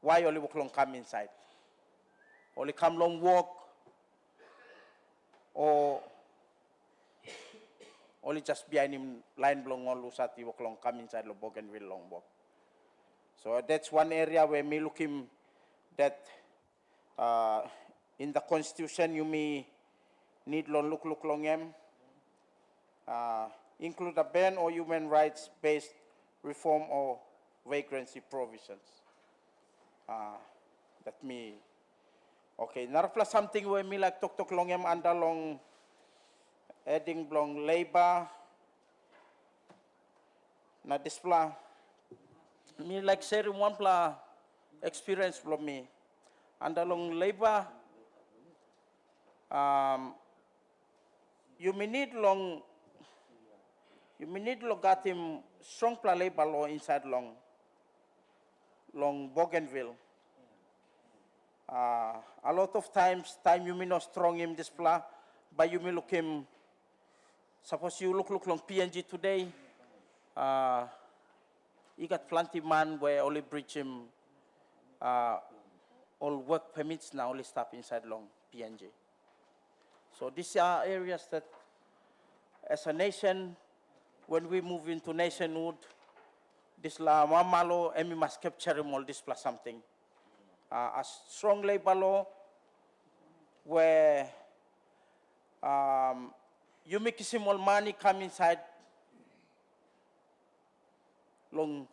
Why only walk long come inside? Only come long walk or only just behind him line belong all Lusati walk long come inside the Bougainville long walk. So that's one area where me looking that in the constitution you may need long look long include a ban or human rights based reform or vagrancy provisions. That me okay. Now plus something where me like talk long under long adding long labor. Na display me like sharing one experience from me under long labor. You may need long You may need to look at him strong labor law inside long Bougainville. A lot of times, you may not strong him display, but you may look him, suppose you look long PNG today, you got plenty man where only bridge him, all work permits now only stop inside long PNG. So these are areas that as a nation, when we move into nationhood, this la mamalo and we must capture all this plus something. A strong labor law where you make small money come inside long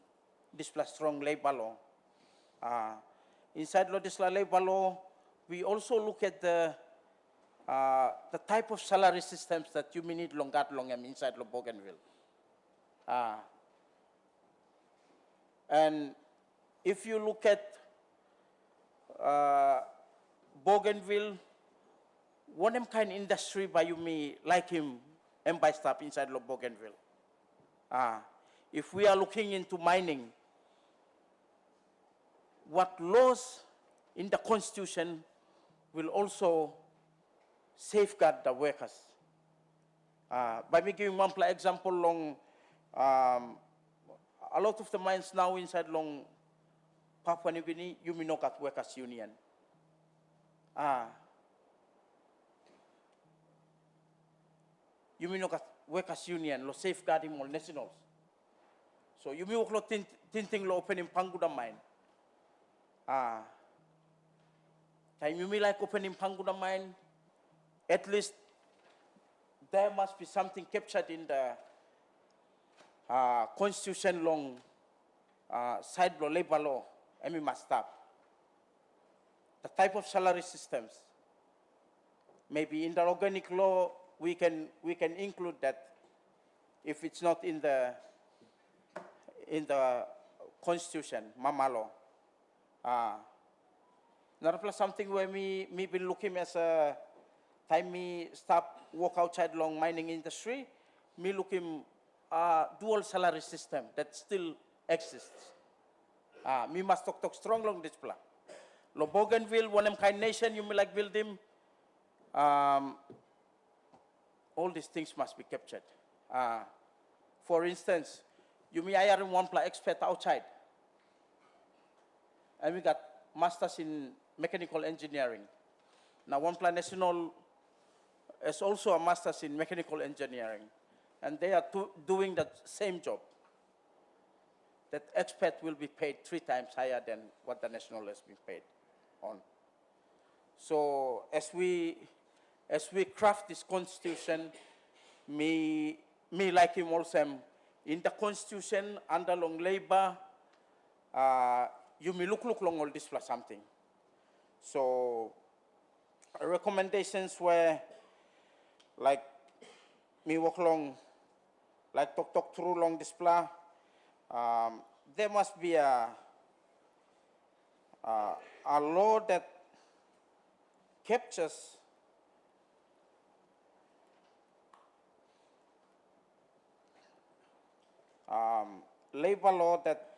this plus strong labor law. Inside this labor law, we also look at the type of salary systems that you may need long inside Bougainville. And if you look at Bougainville, one kind of industry by you may like him and by stop inside Bougainville. If we are looking into mining, what laws in the Constitution will also safeguard the workers. By me giving one example long, a lot of the mines now inside long Papua New Guinea, you may not get workers union. You may not get workers union, lo safeguarding all nationals. So you may work tinting lo opening Panguda mine. Time you may like opening Panguda mine, at least there must be something captured in the Constitution long side law, labor law, and we must stop. The type of salary systems. Maybe in the organic law, we can include that if it's not in the Constitution, Mama law. Another plus something where me be looking as a time me stop work outside long mining industry, me looking dual salary system that still exists. Me must talk strong long this plan. Lo Bougainville, one kind nation, you may like build him. All these things must be captured. For instance, you may hire one expert outside. And we got masters in mechanical engineering. Now one national is also a master's in mechanical engineering. And they are doing the same job. That expert will be paid 3 times higher than what the national has been paid on. So as we craft this Constitution, me like him also, in the Constitution, under long labor, you may look long all this plus something. So recommendations were like me walk long, like talk through long this plan. There must be a law that captures labor law that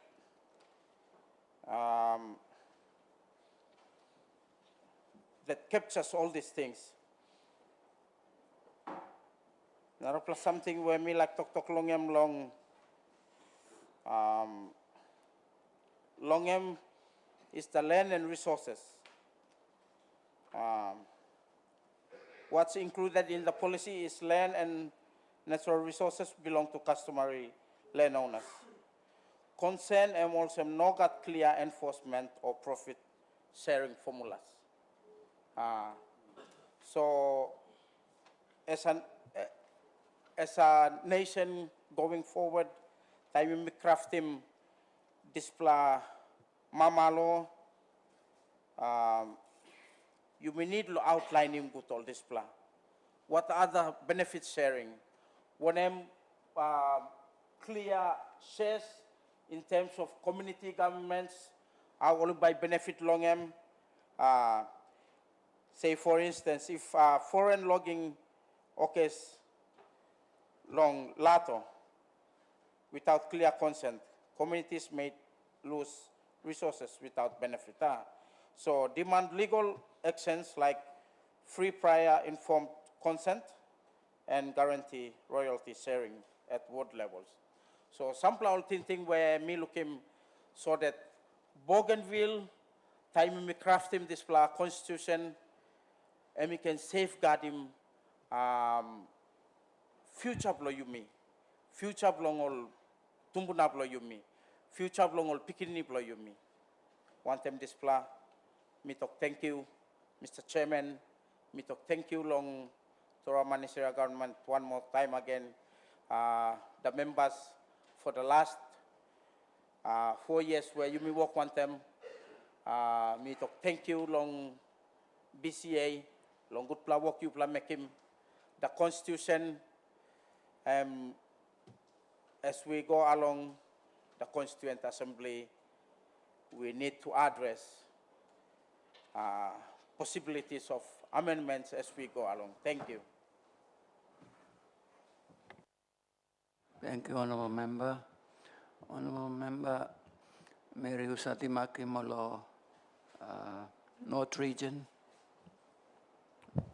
that captures all these things. Now plus something where me like talk long long is the land and resources. What's included in the policy is land and natural resources belong to customary landowners. Consent and also no got clear enforcement or profit sharing formulas. So as a nation going forward, time we craft him display mamalo. You may need to outline him good all display. What other benefit sharing? One clear shares in terms of community governments, all by benefit long say for instance, if foreign logging occurs long lato, without clear consent, communities may lose resources without benefit. So demand legal actions like free prior informed consent and guarantee royalty sharing at ward levels. So sample all thinking where me looking so that Bougainville, time me craft him this constitution, and we can safeguard him future blow you me, future blong all tumbuna blow you me, future blong all pikini blow you me. One time this me talk thank you, Mr. Chairman, me talk thank you long to our ministerial government one more time again, the members for the last 4 years where you me work one time, me talk thank you long BCA, long good pla work you pla make him, the constitution, as we go along the Constituent Assembly, we need to address possibilities of amendments as we go along. Thank you. Thank you, Honourable Member. Honourable Member Mary Usati Makimolo, North Region,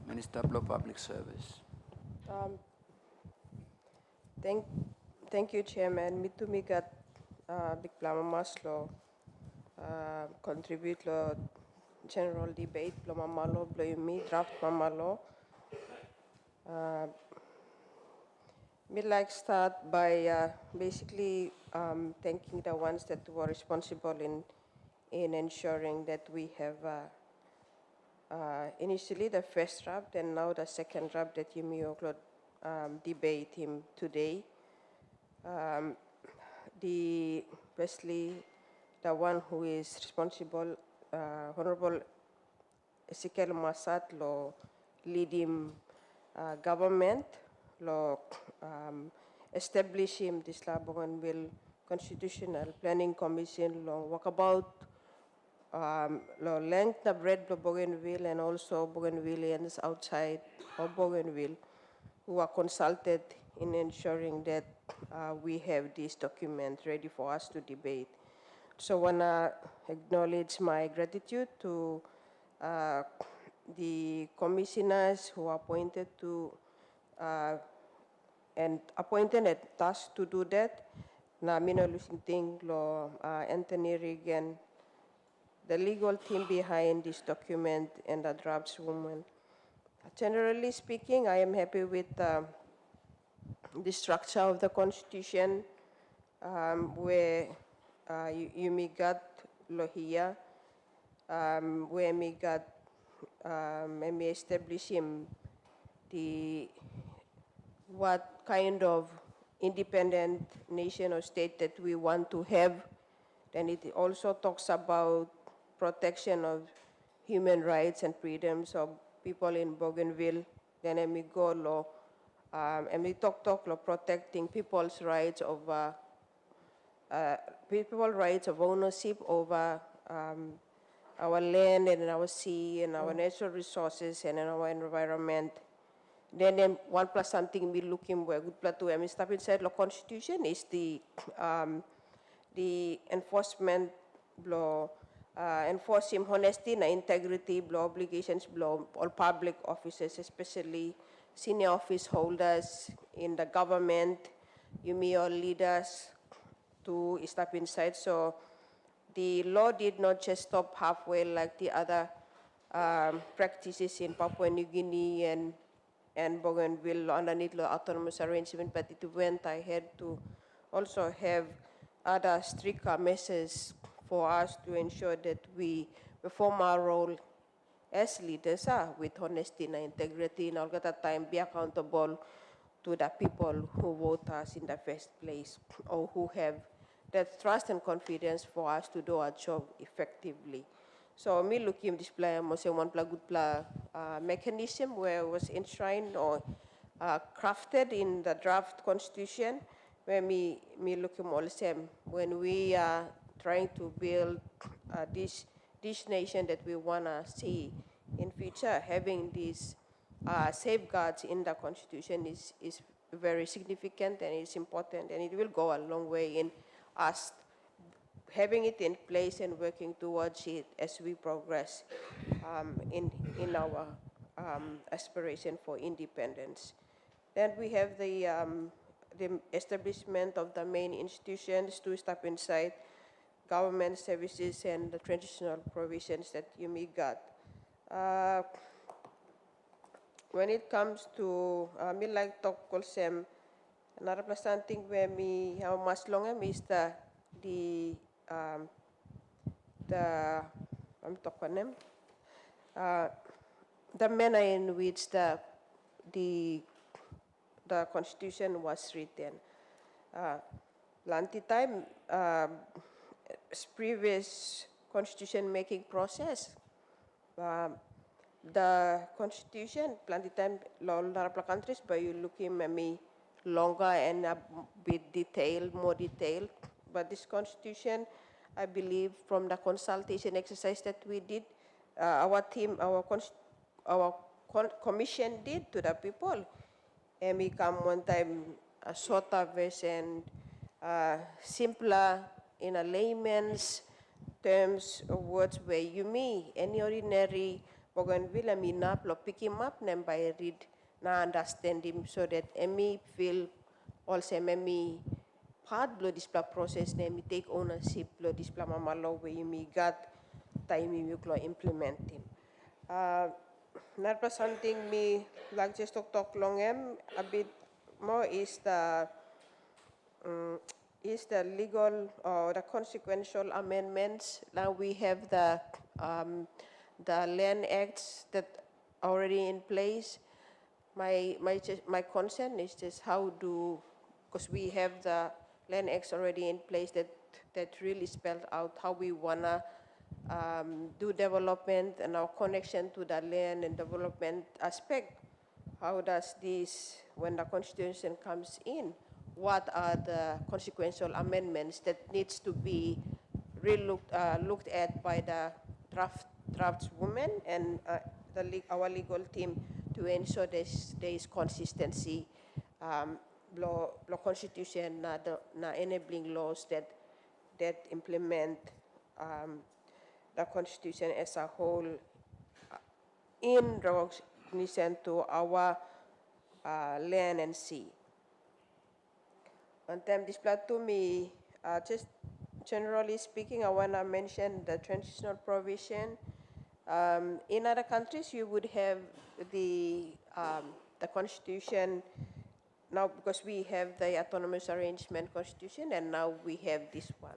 Minister of Public Service. Thank you, Chairman. Mitumigat Big Plama Maslo contribute lo general debate Plama Malo Bloyumi draft Mamalo. We'd like to start by basically thanking the ones that were responsible in ensuring that we have initially the first draft and now the second draft that Yumi Oklod debate him today. Firstly, the one who is responsible, Honorable Ezekiel Masat, lo lead him government, lo establish him this Bougainville Constitutional Planning Commission, lo walkabout, lo length the breadth of Bougainville and also Bougainvilleans outside of Bougainville who are consulted in ensuring that we have this document ready for us to debate. So I want to acknowledge my gratitude to the commissioners who are appointed to and appointed and tasked to do that. Na mino lusing lo Anthony Regan, the legal team behind this document and the draftswoman. Generally speaking, I am happy with the structure of the Constitution, where you may got Lohia, where me got and me establish him what kind of independent nation or state that we want to have. Then it also talks about protection of human rights and freedoms of people in Bougainville. Then we go law, and we talk law protecting people's rights of ownership over our land and our sea and our natural resources and our environment. Then one plus something we looking where good plot to step inside the Constitution is the enforcement law, enforcing honesty and integrity law obligations law all public officers, especially senior office holders in the government, you may all leaders to step inside. So the law did not just stop halfway like the other practices in Papua New Guinea and Bougainville underneath the autonomous arrangement, but it went ahead to also have other stricter measures for us to ensure that we perform our role as leaders with honesty and integrity, and all the time be accountable to the people who vote us in the first place or who have that trust and confidence for us to do our job effectively. So me looking display most one good mechanism where it was enshrined or crafted in the draft constitution, where me looking all the same when we are trying to build this nation that we wanna see in future. Having these safeguards in the constitution is very significant and it's important, and it will go a long way in us having it in place and working towards it as we progress in our aspiration for independence. Then we have the establishment of the main institutions to step inside government services and the transitional provisions that you may got. When it comes to me like talk kolsem, another something where me how much longer is the I'm talking them the manner in which the constitution was written. Lanti time previous constitution making process. The constitution, plenty time, larapla countries, but you looking maybe longer and a bit detailed, more detailed. But this constitution, I believe, from the consultation exercise that we did, our team, our commission did to the people, and we come one time a shorter version, simpler in a layman's terms of words where you may any ordinary bougainvillea me nap lo pick him up and by read na understand him so that me feel also me part blow this process na me take ownership blow this mama law where you me got time you implement him. Not something me like just talk long a bit more is the legal or the consequential amendments. Now we have the land acts that are already in place. My concern is just how because we have the land acts already in place that really spelled out how we wanna do development and our connection to the land and development aspect. How does this, when the constitution comes in, what are the consequential amendments that needs to be looked at by the draftswoman and our legal team to ensure there is consistency, law constitution, enabling laws that implement the constitution as a whole in recognition to our land and sea. And then this to me, just generally speaking, I want to mention the transitional provision. In other countries, you would have the constitution now because we have the autonomous arrangement constitution, and now we have this one.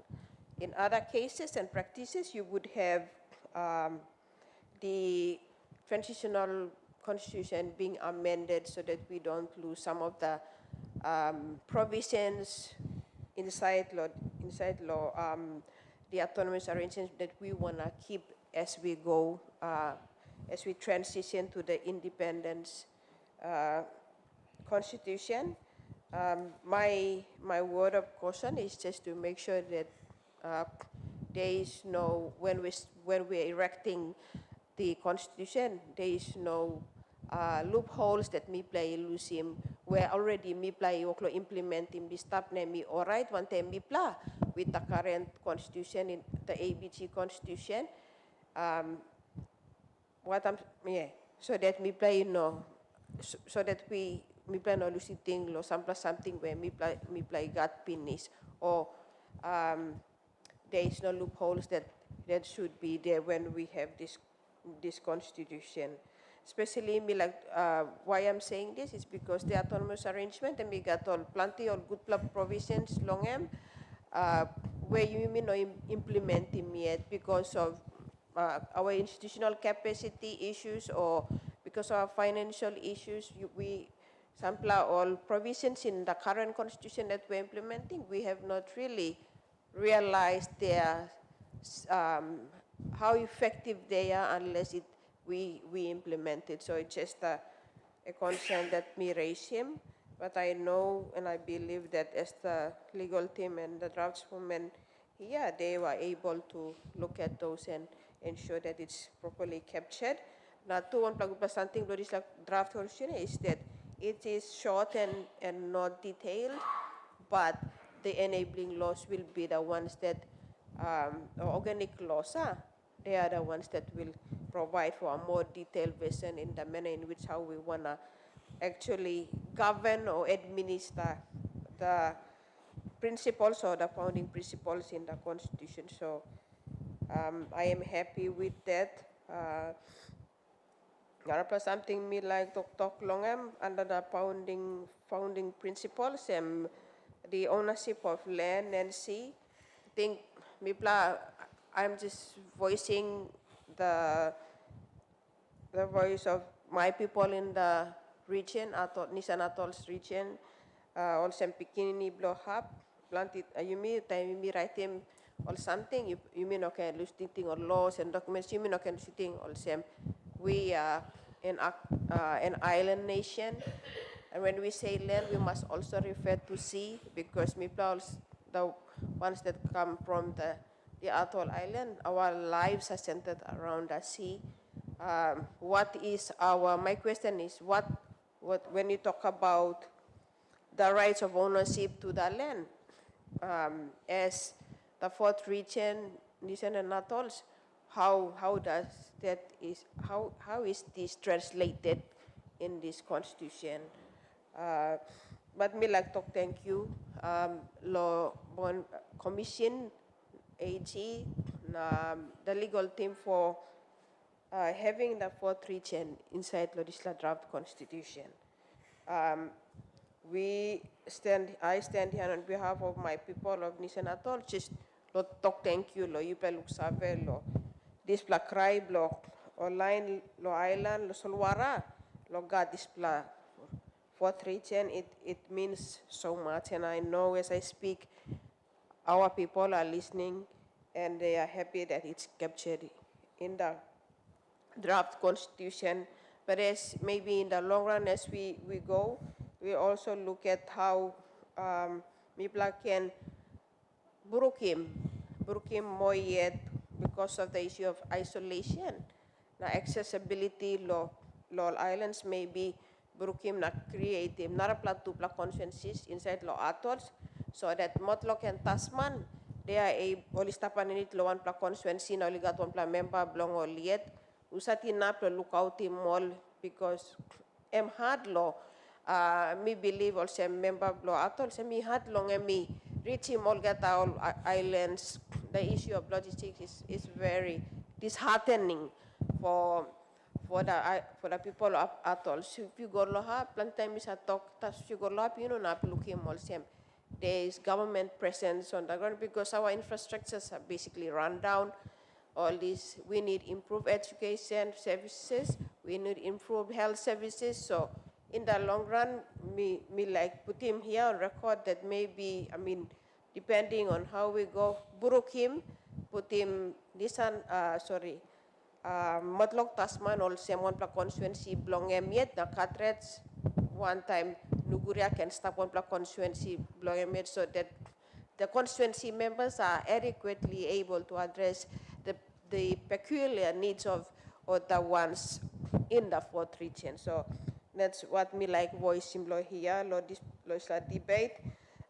In other cases and practices, you would have the transitional constitution being amended so that we don't lose some of the provisions inside law, the autonomous arrangements that we want to keep as we go, as we transition to the independence constitution. My word of caution is just to make sure that there is no, when we're erecting the constitution, there is no loopholes that me play lusim where already me play implementing this step na me alright one time me play with the current constitution in the ABG constitution. So that me play so that me play no lucid thing lo something where me play got finish or there is no loopholes that should be there when we have this constitution. Especially me like why I'm saying this is because the autonomous arrangement and we got all plenty of good provisions long where you may not implement them yet because of our institutional capacity issues or because of our financial issues. We sample all provisions in the current constitution that we're implementing. We have not really realized their how effective they are unless we implement it. So it's just a concern that me raise him. But I know and I believe that as the legal team and the draftswoman here, they were able to look at those and ensure that it's properly captured. Now, one something that is like draft constitution is that it is short and not detailed, but the enabling laws will be the ones that, organic laws are. They are the ones that will provide for a more detailed version in the manner in which how we want to actually govern or administer the principles or the founding principles in the Constitution. So I am happy with that. Something me like Tok Longam under the founding principles and the ownership of land and sea. I think I'm just voicing the voice of my people in the region, Nisan Atolls region, also Pikinini Blohap, planted, you mean, time me write him or something, you mean okay, listing or laws and documents, you mean okay, listing also. We are an island nation, and when we say land, we must also refer to sea, because people, the ones that come from the atoll island, our lives are centered around the sea. My question is, what when you talk about the rights of ownership to the land, as the fourth region, Nisan and Atolls, how is this translated in this constitution? But me like talk thank you, law commission, AG, the legal team for having the fourth region inside Lodisla draft constitution. I stand here on behalf of my people of Nisan Atoll, just lo talk thank you, lo yupe luksave, lo displa cry, lo online, lo island, lo solwara, lo ga displa fourth region. It means so much, and I know as I speak, our people are listening, and they are happy that it's captured in the draft constitution. But as maybe in the long run, as we go, we also look at how Mipla can Burukim more yet because of the issue of isolation. Now accessibility law islands may be Burukim na creative, nara pla consensus inside law atolls, so that Motlok and Tasman, they are a olistapan in it lawan pla consensus na oligat one pla member blong or liet, usati na pla lookout mall, because hard law. Me believe also member blow atol so me had long and me reach him all get all islands. The issue of logistics is very disheartening for the people of atol. So if you go loha, plantain is a talk tas you go loha, you know na looking all same. There is government presence on the ground because our infrastructures are basically run down. All this, we need improved education services, we need improved health services. So in the long run, me like put him here on record that maybe, I mean, depending on how we go, buruk him, put him Motlok Tasman also one pla constituency belong yet the cartridge one time Nuguria can stop one pla constituency belong yet, so that the constituency members are adequately able to address the peculiar needs of the ones in the fourth region. So that's what me like voice in here, this debate.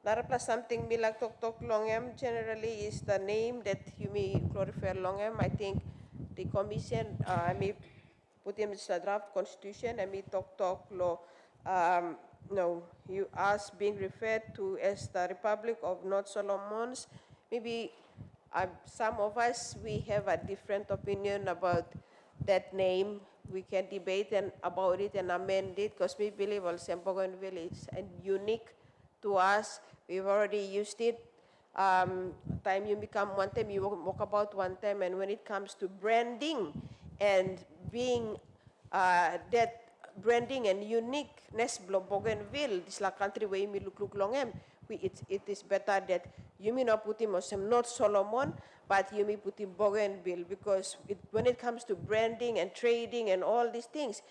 Narapla something me like talk longem generally is the name that you may glorify longem. I think the commission I may put in the draft constitution and me talk law. No, you as being referred to as the Republic of North Solomons. Maybe some of us, we have a different opinion about that name. We can debate about it and amend it, because we believe also Bougainville is unique to us. We've already used it. Time you become one time, you walk about one time, and when it comes to branding and being that branding and uniqueness of Bougainville, this la country where you look long it is better that you may not put him as not Solomon, but you may put him Bougainville, because when it comes to branding and trading and all these things,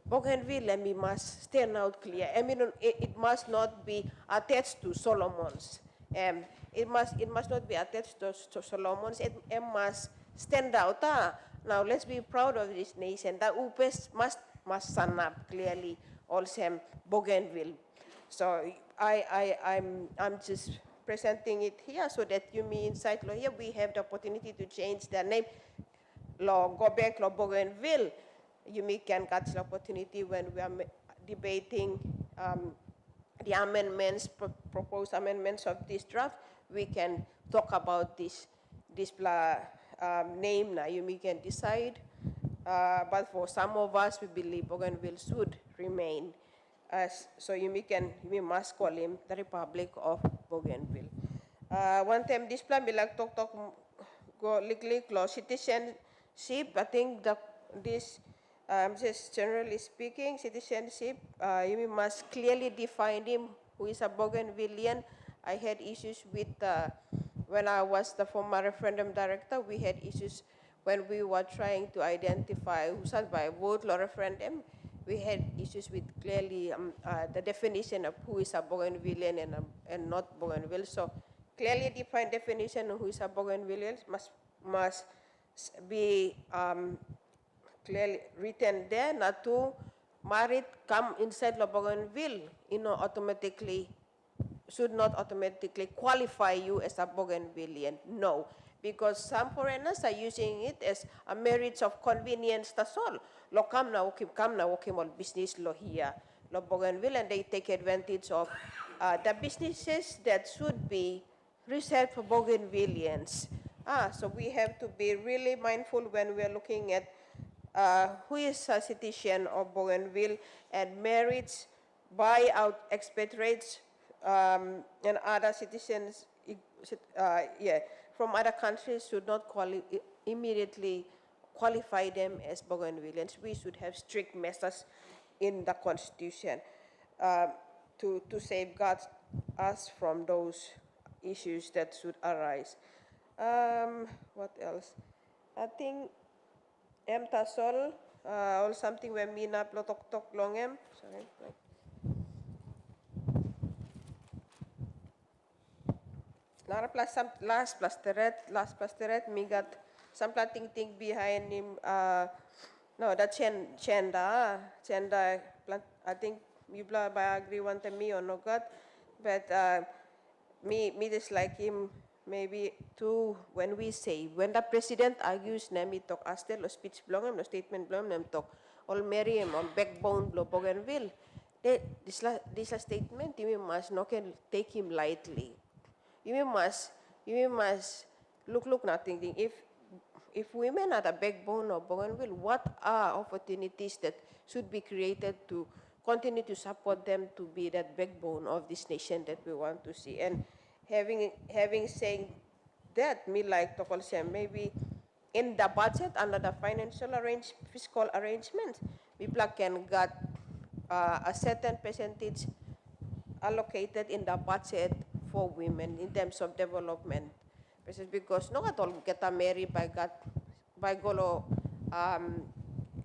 Bougainville, must stand out clear. It must not be attached to Solomon's. It must not be attached to Solomon's. It must stand out. Now let's be proud of this nation. The UPES must stand up clearly also Bougainville. So I'm just presenting it here so that you mean inside law here we have the opportunity to change the name. Law go back law Bougainville. You can catch the opportunity when we are debating the amendments, proposed amendments of this draft. We can talk about this name now. You can decide. But for some of us, we believe Bougainville should remain. So you must call him the Republic of Bougainville. One time this plan, we like talk go lick law citizenship. I think this just generally speaking, citizenship, you must clearly define him who is a Bougainvillean. I had issues with, when I was the former referendum director, we had issues when we were trying to identify who sat by vote law referendum. We had issues with clearly the definition of who is a Bougainvillean and not Bougainville. So clearly defined definition of who is a Bougainvillean must be clearly written there. Not to married come inside La Bougainville, automatically should not automatically qualify you as a Bougainvillean. No, because some foreigners are using it as a marriage of convenience. That's all. Lo come na working on business law here, Lo Bougainville, and they take advantage of the businesses that should be reserved for Bougainvilleans. So we have to be really mindful when we are looking at who is a citizen of Bougainville, and marriage by out expatriates and other citizens from other countries should not immediately qualify them as Bougainvilleans. We should have strict measures in the Constitution to safeguard us from those issues that should arise. What else? I think Tasol, or something when Mina Plotok Longem. Sorry. Nara plus some last plus the red, me got some planting thing behind him. No, that Chenda, I think you by agree one to me or no God, but me dislike him maybe too when we say, when the president argues, nami talk astel, or speech blong, no statement blong, nam talk, all marry him on backbone blow Bougainville. This statement, you must not can take him lightly. You must look nothing. If women are the backbone of Bougainville, what are opportunities that should be created to continue to support them to be that backbone of this nation that we want to see? And having saying that, me like to say maybe in the budget under the fiscal arrangement, people can get a certain percentage allocated in the budget for women in terms of development. Because no at all get married by golo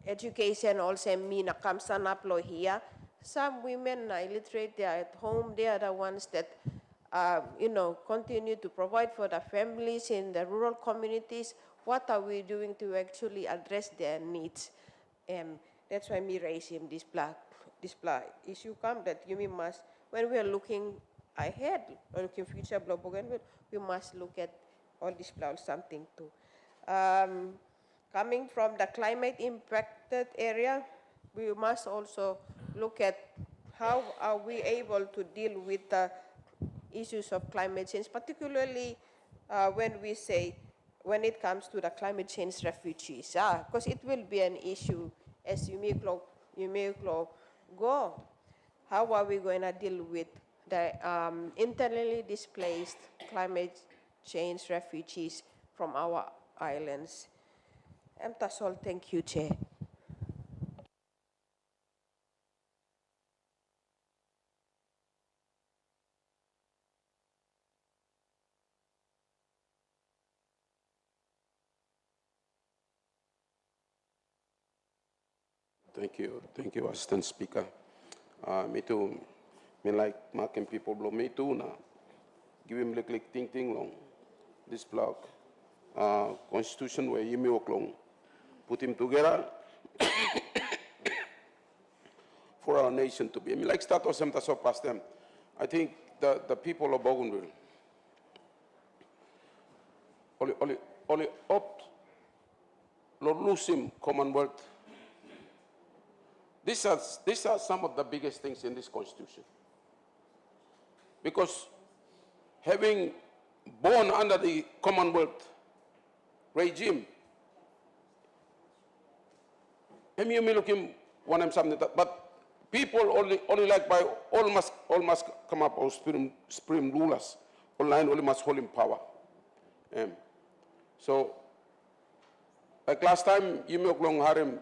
education also mean a comes an upload here. Some women are illiterate, they are at home, they are the ones that continue to provide for the families in the rural communities. What are we doing to actually address their needs? That's why me raising this issue come that you must, when we are looking ahead or looking future Bougainville, we must look at all this something too. Coming from the climate impacted area, we must also look at how are we able to deal with the issues of climate change, particularly when it comes to the climate change refugees, because it will be an issue as you may go. How are we going to deal with the internally displaced climate change refugees from our islands? That's all. Thank you, Chair. Thank you, Assistant Speaker. Me too. Me like marking people blow me too now. Give him like ting long. This block, Constitution where you long. Put him together for our nation to be. I mean, like status sem taso past them. I think the people of Bougainville, only opt lose him Commonwealth. These are some of the biggest things in this constitution. Because having born under the Commonwealth regime, you may look him one and something, but people only like by all must come up as supreme rulers. Online only must hold in power. So like last time you may long harim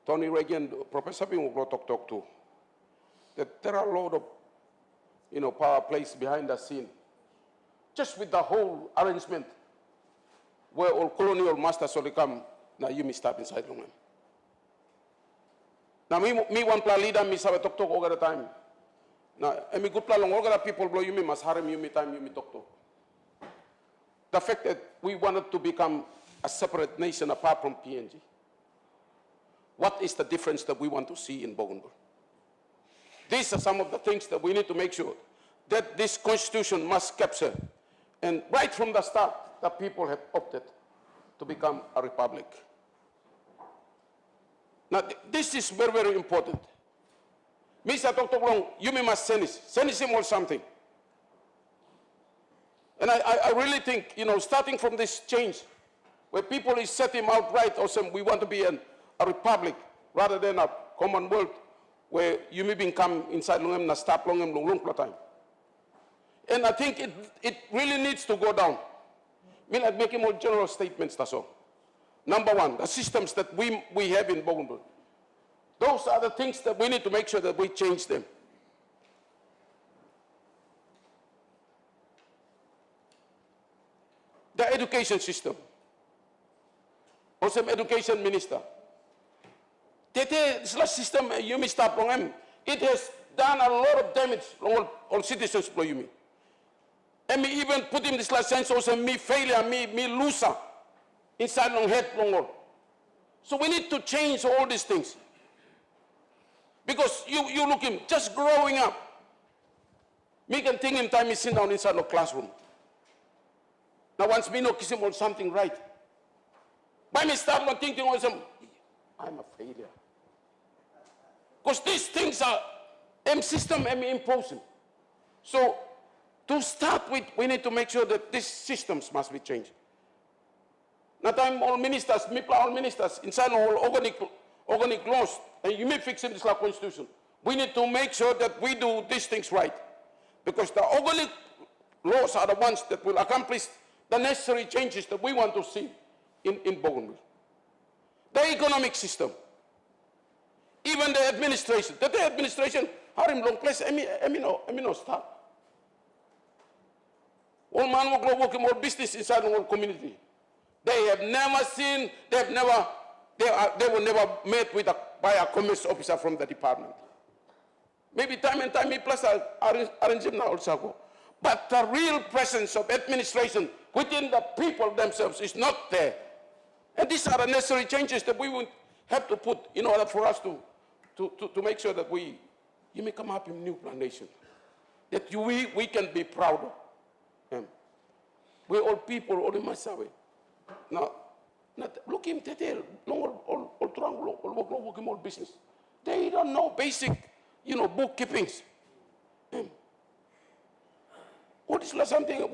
Tony Reagan, Professor Bing will talk to. That there are a lot of power placed behind the scene. Just with the whole arrangement where all colonial masters will come, now you may start inside long. Now me one plan leader, me sabe talk all the time. Now me good plan long all the people blow you me must harem you me time you me talk. The fact that we wanted to become a separate nation apart from PNG. What is the difference that we want to see in Bougainville? These are some of the things that we need to make sure that this constitution must capture. And right from the start, the people have opted to become a republic. Now, this is very, very important. Mr. Dr. Long, you must send him or something. And I really think, starting from this change, where people is set him out right, or saying we want to be a republic rather than a commonwealth, where you may become inside long na stop long time. And I think it really needs to go down. I mean, making more general statements, that's all. Number one, the systems that we have in Bougainville. Those are the things that we need to make sure that we change them. The education system. Also, education minister. This system, you may start from him. It has done a lot of damage on citizens, you mean. And me even put him this last sense also me failure, me loser inside long head long all. So we need to change all these things. Because you look him, just growing up, me can think him time he sit down inside the classroom. Now once me know kiss him on something right. By me start not thinking also, I'm a failure. Because these things are system imposing. So to start with, we need to make sure that these systems must be changed. Now time all ministers, all ministers, inside all organic laws, and you may fix in this constitution. We need to make sure that we do these things right. Because the organic laws are the ones that will accomplish the necessary changes that we want to see in Bougainville. The economic system, even the administration. The administration are in long place, no start. All man will work more business inside the whole community. They have never seen, they were never met with by a commerce officer from the department. Maybe time and time, plus arrange him now also. But the real presence of administration within the people themselves is not there. And these are the necessary changes that we would have to put in order for us to make sure that you may come up in new plantation. That we can be proud of. We all people, all in Masawe. Now, look him detail, all business. They don't know basic, bookkeepings. What is something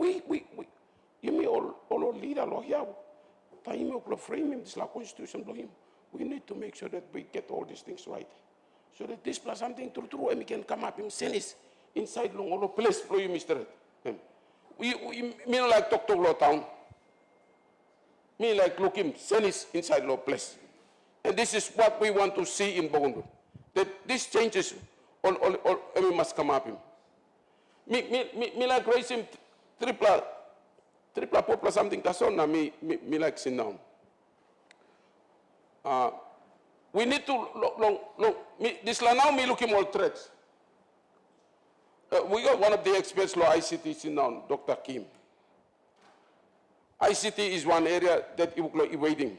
you may all leader law here. Time of frame him this constitution law him. We need to make sure that we get all these things right. So that this plus something true and we can come up in senis inside long all place for you, Mr. We mean like talk to law town. Me like look him senis inside law place. And this is what we want to see in Bougainville. That these changes all must come up him. Me like raise him triple pop plus something that's on now me like sit down. We need to this now me looking all threats. We got one of the experts law ICT sit down, Dr. Kim. ICT is one area that is evading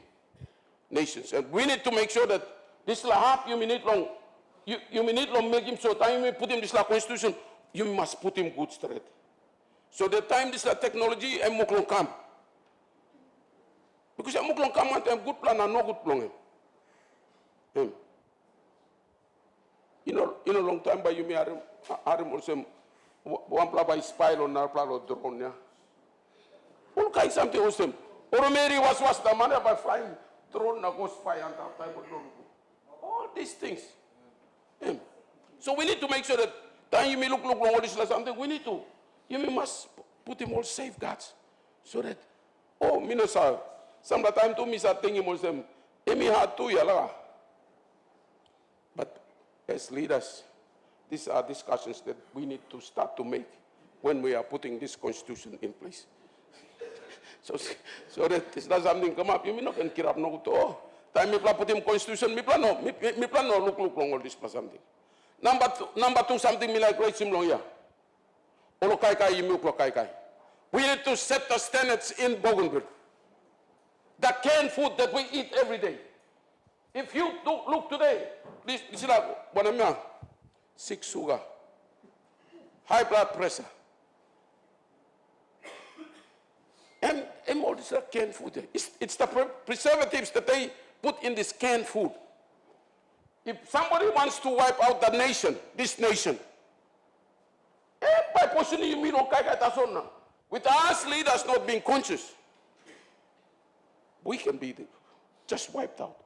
nations. And we need to make sure that This la half you minute long. You minute long make him so time you put him this la constitution, you must put him good straight. So the time this la technology and muklong come. Because muklong come and have good plan and no good plan. In a long time by you me are also one pla by spy on na pla or drone ya. All kind something also. Or Mary was the man by flying drone na go spy and that type of drone. All these things. So we need to make sure that time you may look all this like something, we need to, must put him all safeguards. So that, minasa, some of the time to me start thinking most them, emi hard too yala. But as leaders, these are discussions that we need to start to make when we are putting this constitution in place. so that it's not something come up, you may not can keep up no to. Time me put him constitution, me plan no look long all this plus something. Number two, something me like right sim long ya. Olo kai kai you kai kai. We need to set the standards in Bougainville. The canned food that we eat every day. If you look today, this is like one sick sugar, high blood pressure, and all this canned food. It's the preservatives that they put in this canned food. If somebody wants to wipe out the nation, this nation, by pushing you mean with us leaders not being conscious, we can be just wiped out.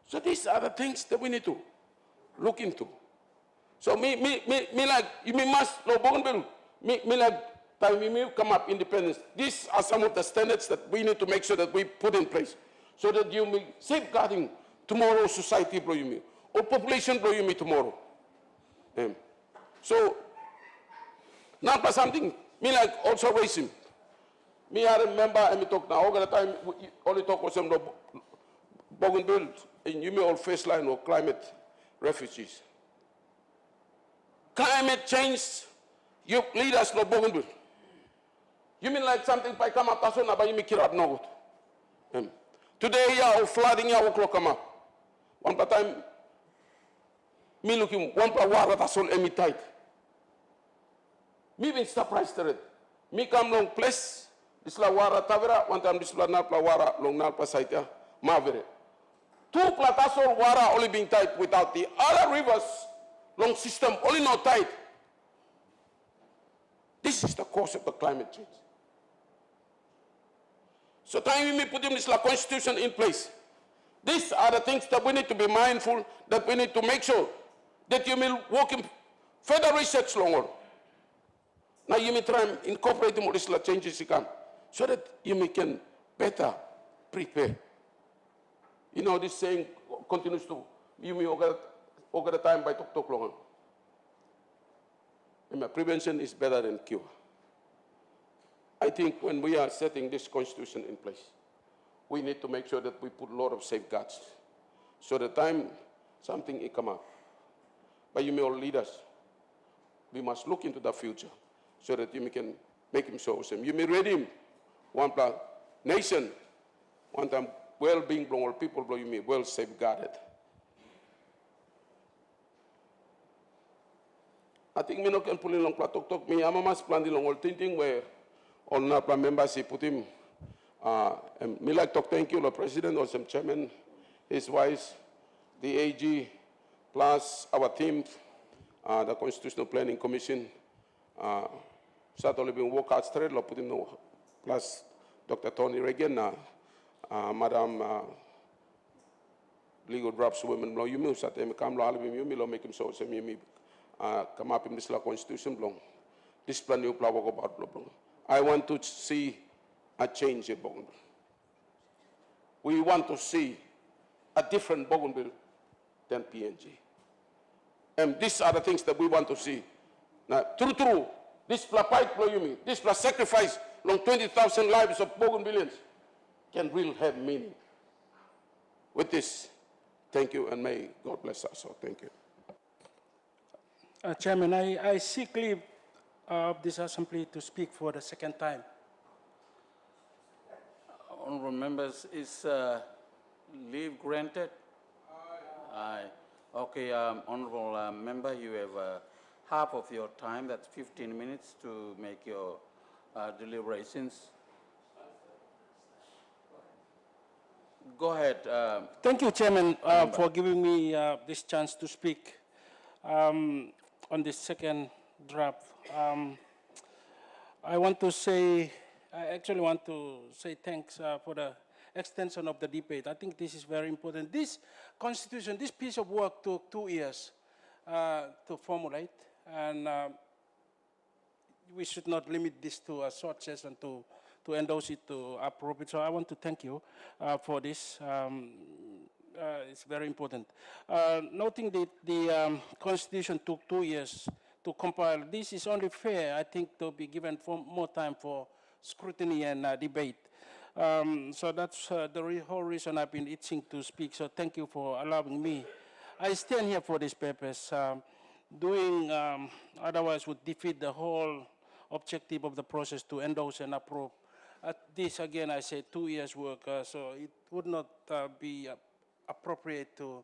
So these are the things that we need to look into. So me like you must no Bougainville, me like time me come up independence. These are some of the standards that we need to make sure that we put in place, so that you may safeguarding tomorrow's society blow you me, or population blow you me tomorrow. So now for something me like also racism. Me I remember and me talk now all the time only talk with some Bougainville and you may all face line or climate refugees. Climate change, you leaders no Bougainville. You mean like something by come up that's but you make it up no good. Today yeah flooding yeah o'clock come up. One time me looking one per water that's all emi tight. Me been surprised at it. Me come long place, this la water tavera, one time this la nalpa water long nalpa site ya, mavere. Two platasol water only being tight without the other rivers long system only not tight. This is the cause of the climate change. So time we put in this constitution in place. These are the things that we need to be mindful, that we need to make sure that you will work in further research longer. Now you may try and incorporate more these changes you come, so that you may can better prepare. You know this saying continues to you may over the time by talk longer. Prevention is better than cure. I think when we are setting this constitution in place, we need to make sure that we put a lot of safeguards. So the time something will come up, but you may all leaders, we must look into the future so that you can make him so awesome. You may read him, one plan, nation, one time well-being blown, all people blow you may well safeguarded. I think me no can pull in long talk me. I'm a mass plan the long old thinking where all our members put him. And me like talk thank you the president or some chairman, his wife, the AG, plus our team, the Constitutional Planning Commission. Start only been work out straight. Put him no plus Dr. Tony Reagan, Madam legal drops women blow you move. Sat him come lo alvim you me lo make him so me me. Come up in this law constitution long. This plan you plow about blah. I want to see a change in Bougainville. We want to see a different Bougainville than PNG. And these are the things that we want to see. Now, true, this fight blow you me, this sacrifice long 20,000 lives of Bougainvilleans can really have meaning. With this, thank you and may God bless us. So thank you. Chairman, I seek leave of this assembly to speak for the second time. Honorable members, is leave granted? Aye. Okay, honorable member, you have half of your time, that's 15 minutes to make your deliberations. Go ahead. Thank you, Chairman, Member. for giving me this chance to speak on this second draft. I actually want to say thanks for the extension of the debate. I think this is very important. This constitution, this piece of work took 2 years to formulate, and we should not limit this to a short session to endorse it, to approve it. So I want to thank you for this. It's very important. Noting that the Constitution took 2 years to compile, this is only fair, I think, to be given more time for scrutiny and debate. So that's the whole reason I've been itching to speak. So thank you for allowing me. I stand here for this purpose. Doing otherwise would defeat the whole objective of the process to endorse and approve. This, again, I say 2 years work, so it would not be appropriate to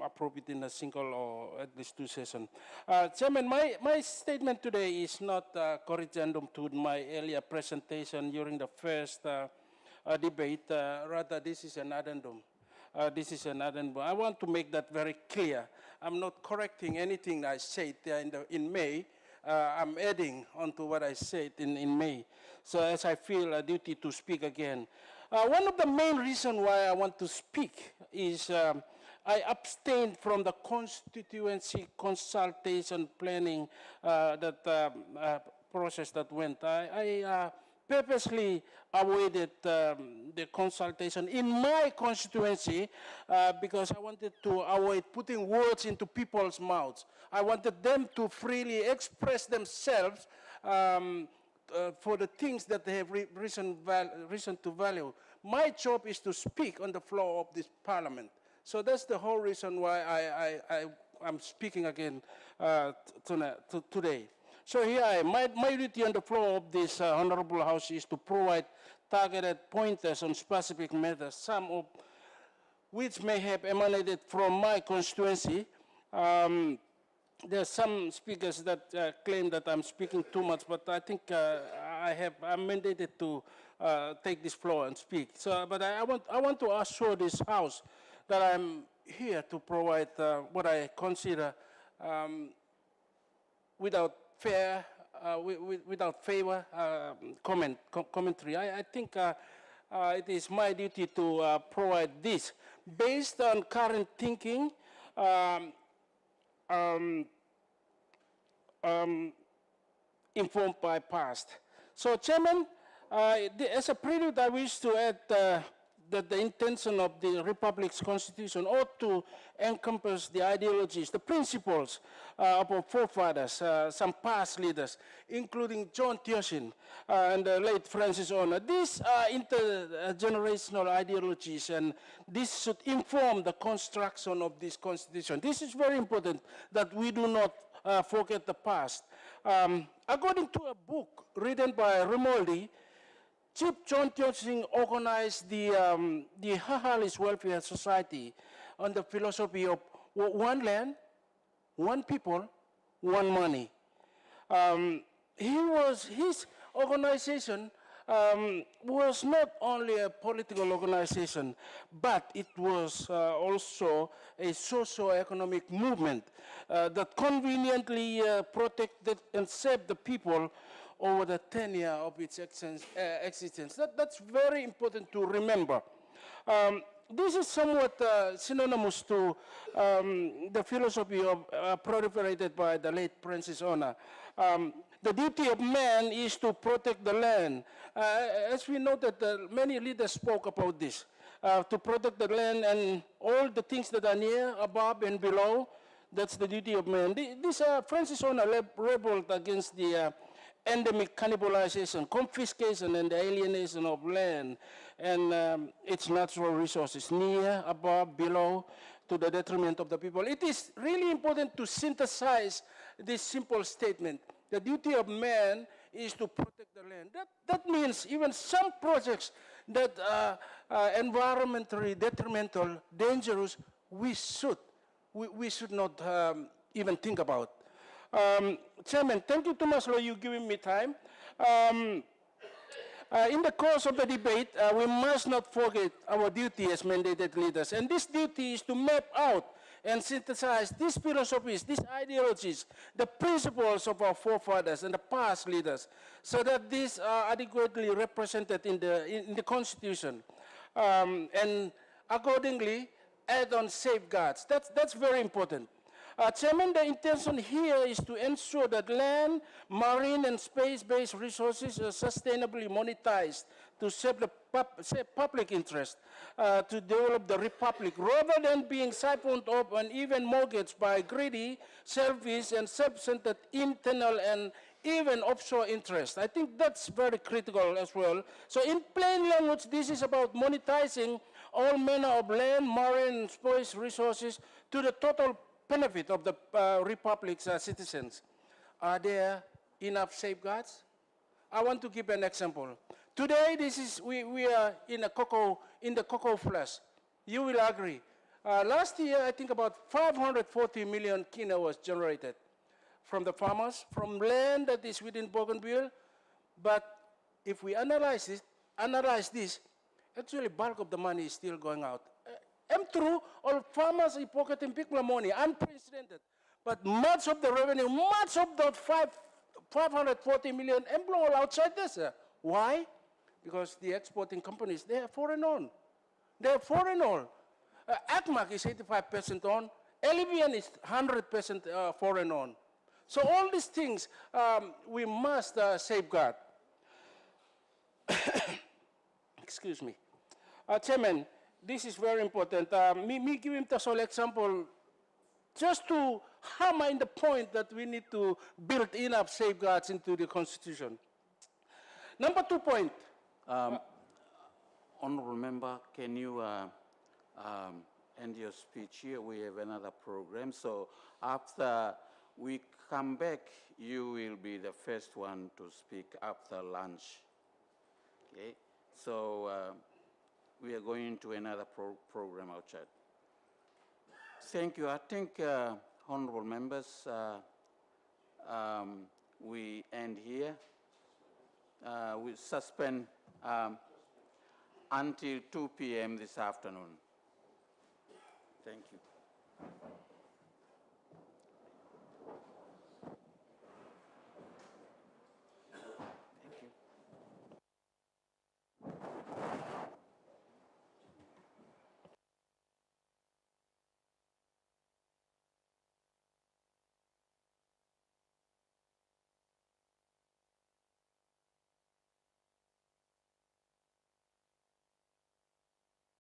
approve it in a single or at least 2 sessions. Chairman, my statement today is not a corrigendum to my earlier presentation during the first debate. Rather, this is an addendum. I want to make that very clear. I'm not correcting anything I said in May. I'm adding on to what I said in May. So as I feel a duty to speak again. One of the main reasons why I want to speak is I abstained from the constituency consultation planning process that went. I purposely avoided the consultation in my constituency because I wanted to avoid putting words into people's mouths. I wanted them to freely express themselves for the things that they have reason to value. My job is to speak on the floor of this parliament. So that's the whole reason why I'm speaking again today. So here I am. My duty on the floor of this honorable house is to provide targeted pointers on specific matters, some of which may have emanated from my constituency. There are some speakers that claim that I'm speaking too much, but I think I'm mandated to take this floor and speak. So, but I want to assure this House that I'm here to provide what I consider without favor commentary. I think it is my duty to provide this based on current thinking. Informed by past. So, Chairman, as a prelude, I wish to add that the intention of the Republic's Constitution ought to encompass the ideologies, the principles of our forefathers, some past leaders, including John Thioshin and the late Francis Honor. These are intergenerational ideologies, and this should inform the construction of this Constitution. This is very important that we do not forget the past. According to a book written by Rimoldi, Chief John Thioshin organized the Hahalis Welfare Society on the philosophy of one land, one people, one money. His organization was not only a political organization, but it was also a socio-economic movement that conveniently protected and saved the people over the tenure of its existence. That's very important to remember. This is somewhat synonymous to the philosophy of proliferated by the late Francis Honor. The duty of man is to protect the land. As we know that many leaders spoke about this, to protect the land and all the things that are near, above, and below. That's the duty of man. This Francis Honor rebelled against the endemic cannibalization, confiscation, and the alienation of land and its natural resources, near, above, below, to the detriment of the people. It is really important to synthesize this simple statement. The duty of man is to protect the land. That means even some projects that are environmentally detrimental, dangerous, we should not even think about. Chairman, thank you too much for you giving me time. In the course of the debate, we must not forget our duty as mandated leaders. And this duty is to map out and synthesize these philosophies, these ideologies, the principles of our forefathers and the past leaders, so that these are adequately represented in the Constitution. And accordingly, add on safeguards. That's very important. Chairman, the intention here is to ensure that land, marine, and space-based resources are sustainably monetized to serve the public interest, to develop the republic, rather than being siphoned off and even mortgaged by greedy, selfish, and self-centered internal and even offshore interests. I think that's very critical as well. So in plain language, this is about monetizing all manner of land, marine, and space resources to the total benefit of the Republic's citizens. Are there enough safeguards? I want to give an example. Today, we are in the cocoa flush. You will agree. Last year, I think about 540 million kina was generated from the farmers, from land that is within Bougainville. But if we analyze this, actually bulk of the money is still going out. And true, all farmers are pocketing big money, unprecedented. But much of the revenue, much of that 540 million employed outside this. Why? Because the exporting companies, they are foreign owned. They are foreign owned. ACMAC is 85% owned. Elivian is 100% foreign owned. So all these things we must safeguard. Excuse me. Chairman, this is very important. Me giving the sole example just to hammer in the point that we need to build enough safeguards into the Constitution. Number 2 point. Honorable Member, can you end your speech here? We have another program. So after we come back, you will be the first one to speak after lunch. Okay? So we are going to another program outside. Thank you. I think, honorable members, we end here. We suspend until 2 p.m. this afternoon. Thank you.